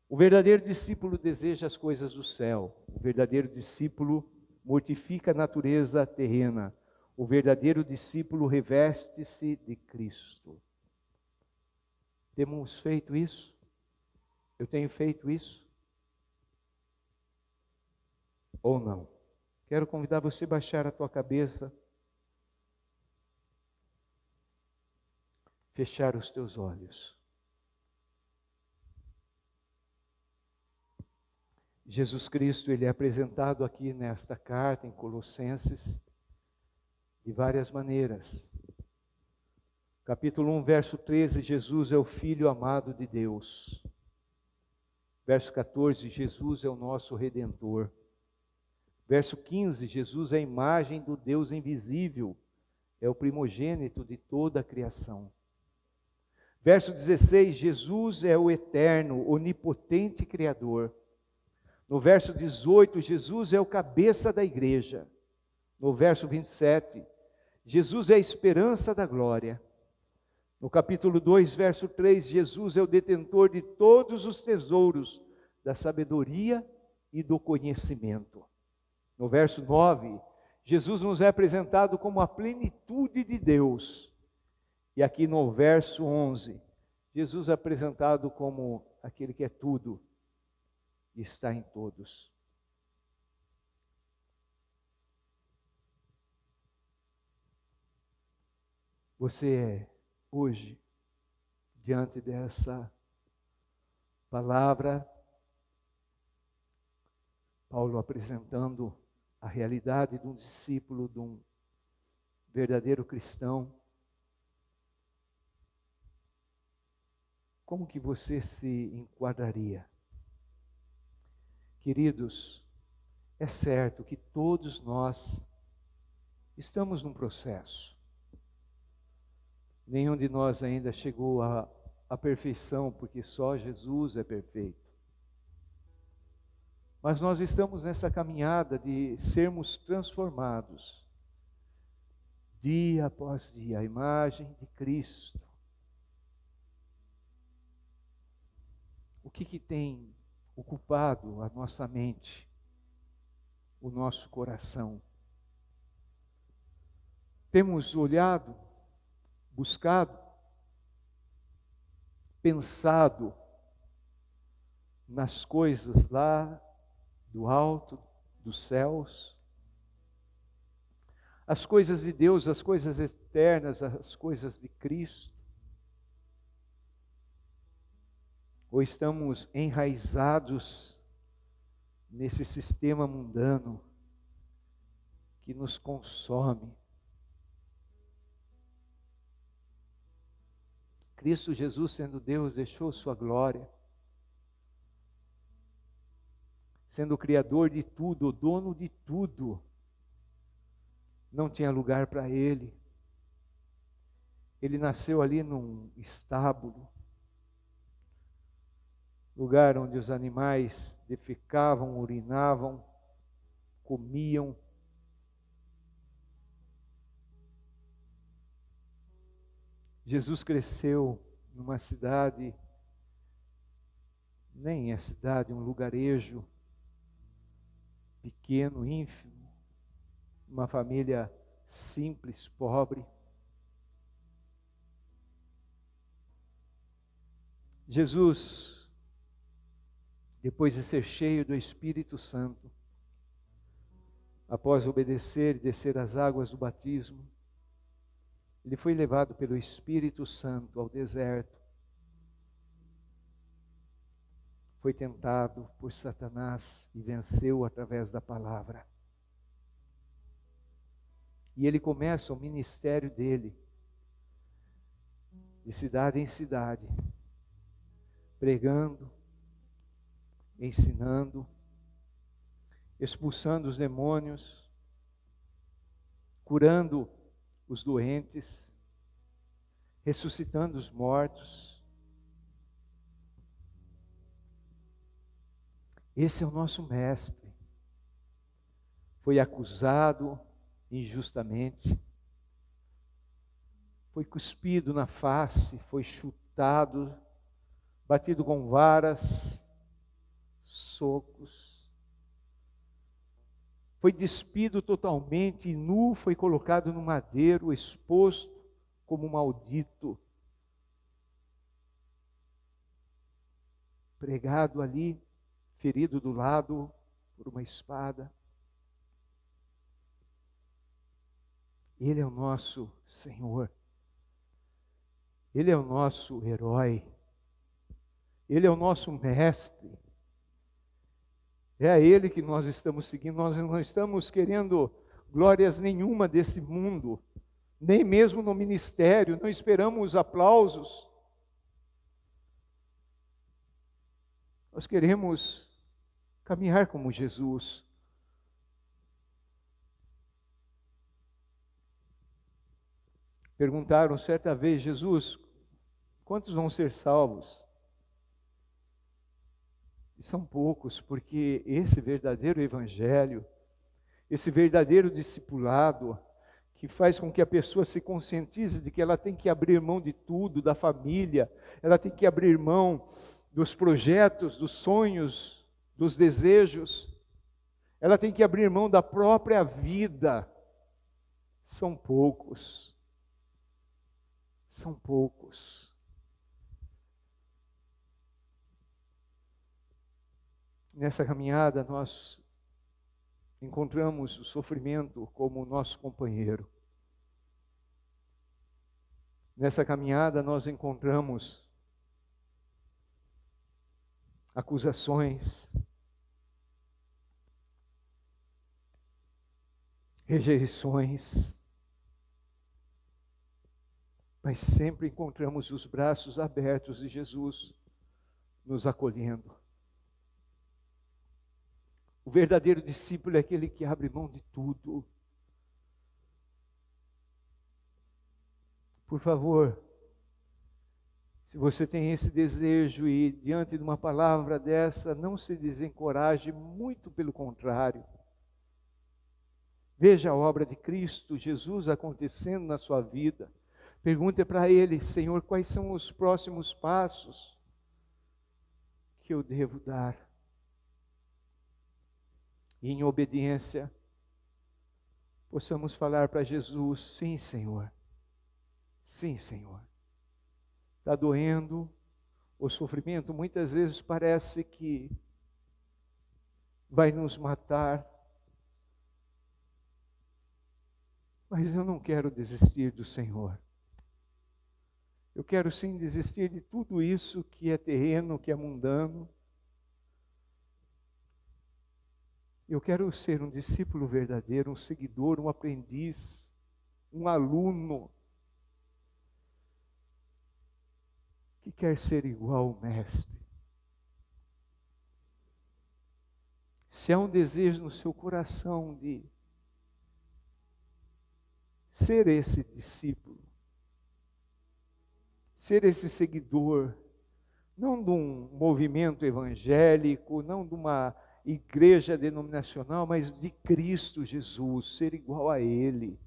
o verdadeiro discípulo deseja as coisas do céu. O verdadeiro discípulo mortifica a natureza terrena. O verdadeiro discípulo reveste-se de Cristo. Temos feito isso? Eu tenho feito isso? Ou não? Quero convidar você a baixar a tua cabeça, fechar os teus olhos. Jesus Cristo, ele é apresentado aqui nesta carta em Colossenses de várias maneiras. Capítulo 1, verso 13, Jesus é o Filho amado de Deus. Verso 14, Jesus é o nosso Redentor. Verso 15, Jesus é a imagem do Deus invisível, é o primogênito de toda a criação. Verso 16, Jesus é o eterno, onipotente Criador. No verso 18, Jesus é o cabeça da igreja. No verso 27, Jesus é a esperança da glória. No capítulo 2, verso 3, Jesus é o detentor de todos os tesouros da sabedoria e do conhecimento. No verso 9, Jesus nos é apresentado como a plenitude de Deus. E aqui no verso 11, Jesus é apresentado como aquele que é tudo e está em todos. Você é, hoje, diante dessa palavra, Paulo apresentando a realidade de um discípulo, de um verdadeiro cristão. Como que você se enquadraria? Queridos, é certo que todos nós estamos num processo. Nenhum de nós ainda chegou à perfeição, porque só Jesus é perfeito. Mas nós estamos nessa caminhada de sermos transformados, dia após dia, a imagem de Cristo. O que tem ocupado a nossa mente, o nosso coração? Temos olhado, buscado, pensado nas coisas lá do alto, dos céus, as coisas de Deus, as coisas eternas, as coisas de Cristo? Ou estamos enraizados nesse sistema mundano que nos consome? Cristo Jesus, sendo Deus, deixou sua glória, sendo o Criador de tudo, o dono de tudo. Não tinha lugar para Ele. Ele nasceu ali num estábulo, lugar onde os animais defecavam, urinavam, comiam. Jesus cresceu numa cidade, nem é cidade, um lugarejo pequeno, ínfimo, uma família simples, pobre. Jesus, depois de ser cheio do Espírito Santo, após obedecer e descer as águas do batismo, ele foi levado pelo Espírito Santo ao deserto. Foi tentado por Satanás e venceu através da palavra. E ele começa o ministério dele, de cidade em cidade, pregando, ensinando, expulsando os demônios, curando os doentes, ressuscitando os mortos. Esse é o nosso mestre. Foi acusado injustamente, foi cuspido na face, foi chutado, batido com varas, socos, foi despido totalmente e nu, foi colocado no madeiro, exposto como maldito, pregado ali, ferido do lado por uma espada. Ele é o nosso Senhor, Ele é o nosso herói, Ele é o nosso mestre. É a Ele que nós estamos seguindo. Nós não estamos querendo glórias nenhuma desse mundo, nem mesmo no ministério, não esperamos aplausos. Nós queremos caminhar como Jesus. Perguntaram certa vez: Jesus, quantos vão ser salvos? E são poucos, porque esse verdadeiro evangelho, esse verdadeiro discipulado, que faz com que a pessoa se conscientize de que ela tem que abrir mão de tudo, da família, ela tem que abrir mão dos projetos, dos sonhos, dos desejos, ela tem que abrir mão da própria vida. São poucos. São poucos. Nessa caminhada nós encontramos o sofrimento como nosso companheiro. Nessa caminhada nós encontramos acusações, rejeições, mas sempre encontramos os braços abertos de Jesus nos acolhendo. O verdadeiro discípulo é aquele que abre mão de tudo. Por favor, se você tem esse desejo e diante de uma palavra dessa, não se desencoraje, muito pelo contrário. Veja a obra de Cristo Jesus acontecendo na sua vida. Pergunte para Ele: Senhor, quais são os próximos passos que eu devo dar? E em obediência, possamos falar para Jesus: sim, Senhor. Sim, Senhor. Está doendo o sofrimento, muitas vezes parece que vai nos matar, mas eu não quero desistir do Senhor. Eu quero sim desistir de tudo isso que é terreno, que é mundano. Eu quero ser um discípulo verdadeiro, um seguidor, um aprendiz, um aluno que quer ser igual ao Mestre. Se há um desejo no seu coração de ser esse discípulo, ser esse seguidor, não de um movimento evangélico, não de uma igreja denominacional, mas de Cristo Jesus, ser igual a Ele.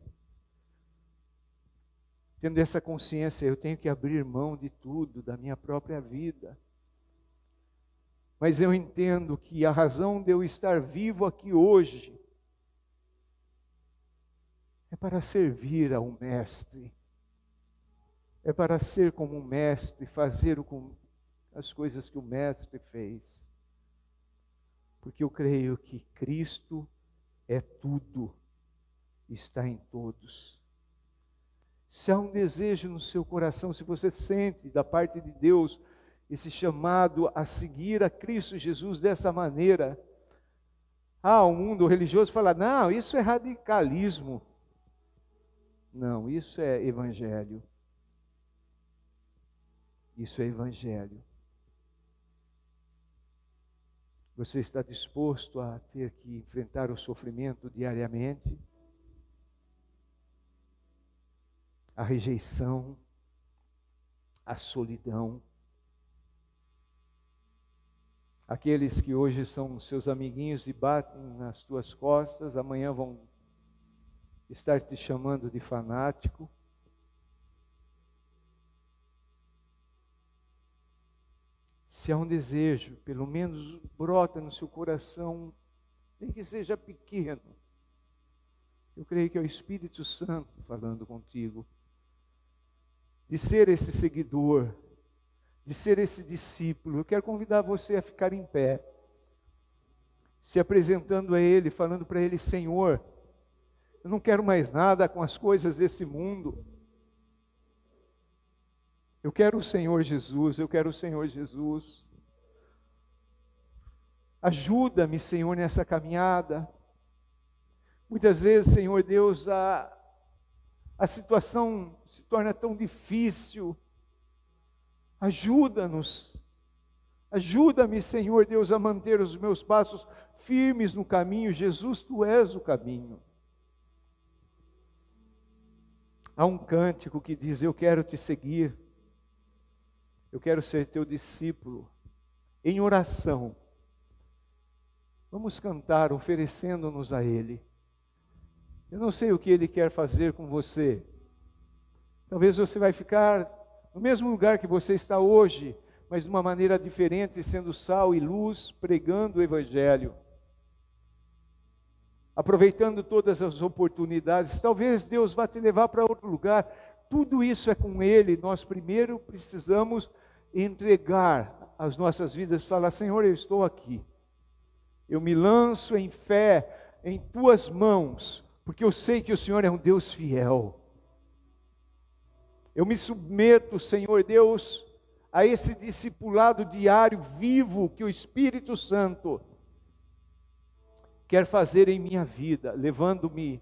Tendo essa consciência, eu tenho que abrir mão de tudo, da minha própria vida. Mas eu entendo que a razão de eu estar vivo aqui hoje é para servir ao Mestre. É para ser como um Mestre, fazer as coisas que o Mestre fez. Porque eu creio que Cristo é tudo, está em todos. Se há um desejo no seu coração, se você sente da parte de Deus esse chamado a seguir a Cristo Jesus dessa maneira, o mundo religioso fala: não, isso é radicalismo. Não, isso é evangelho. Isso é evangelho. Você está disposto a ter que enfrentar o sofrimento diariamente? A rejeição, a solidão. Aqueles que hoje são seus amiguinhos e batem nas tuas costas, amanhã vão estar te chamando de fanático. Se há um desejo, pelo menos brota no seu coração, nem que seja pequeno. Eu creio que é o Espírito Santo falando contigo. De ser esse seguidor, de ser esse discípulo. Eu quero convidar você a ficar em pé, se apresentando a Ele, falando para Ele: Senhor, eu não quero mais nada com as coisas desse mundo. Eu quero o Senhor Jesus, eu quero o Senhor Jesus. Ajuda-me, Senhor, nessa caminhada. Muitas vezes, Senhor Deus, a situação se torna tão difícil. Ajuda-nos. Ajuda-me, Senhor Deus, a manter os meus passos firmes no caminho. Jesus, Tu és o caminho. Há um cântico que diz: eu quero Te seguir. Eu quero ser Teu discípulo. Em oração, vamos cantar oferecendo-nos a Ele. Eu não sei o que Ele quer fazer com você. Talvez você vai ficar no mesmo lugar que você está hoje, mas de uma maneira diferente, sendo sal e luz, pregando o Evangelho. Aproveitando todas as oportunidades. Talvez Deus vá te levar para outro lugar. Tudo isso é com Ele. Nós primeiro precisamos entregar as nossas vidas, falar: Senhor, eu estou aqui. Eu me lanço em fé em Tuas mãos, porque eu sei que o Senhor é um Deus fiel. Eu me submeto, Senhor Deus, a esse discipulado diário vivo que o Espírito Santo quer fazer em minha vida, levando-me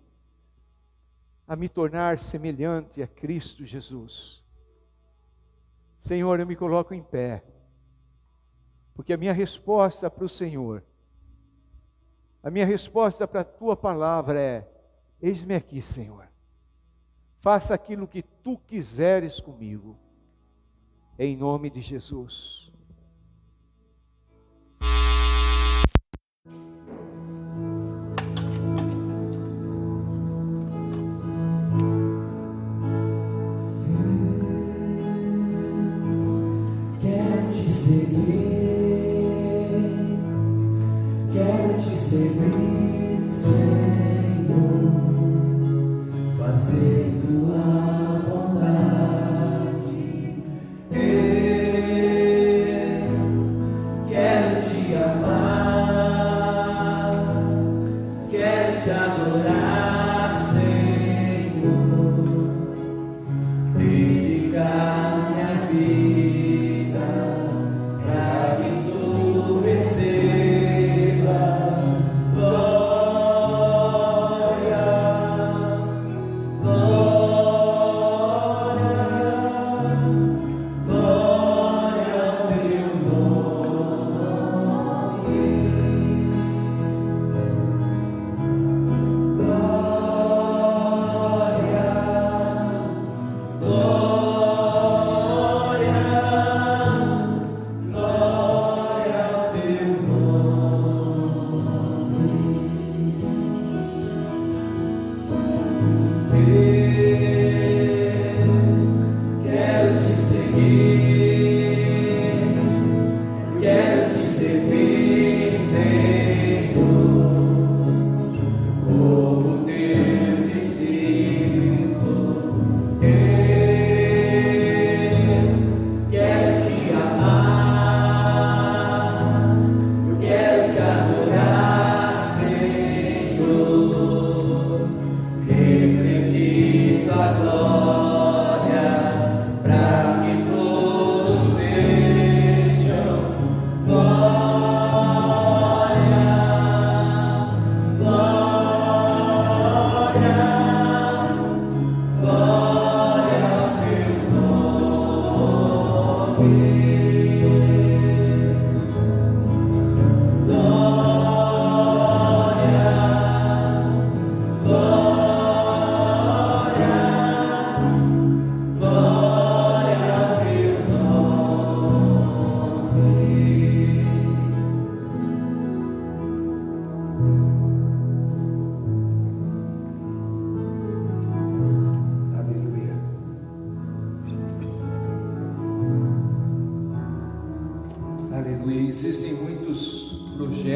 a me tornar semelhante a Cristo Jesus. Senhor, eu me coloco em pé, porque a minha resposta para o Senhor, a minha resposta para a Tua palavra é: eis-me aqui, Senhor. Faça aquilo que Tu quiseres comigo, em nome de Jesus. Quero Te seguir, quero Te servir, Senhor.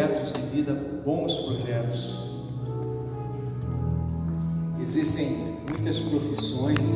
projetos de vida, bons projetos. Existem muitas profissões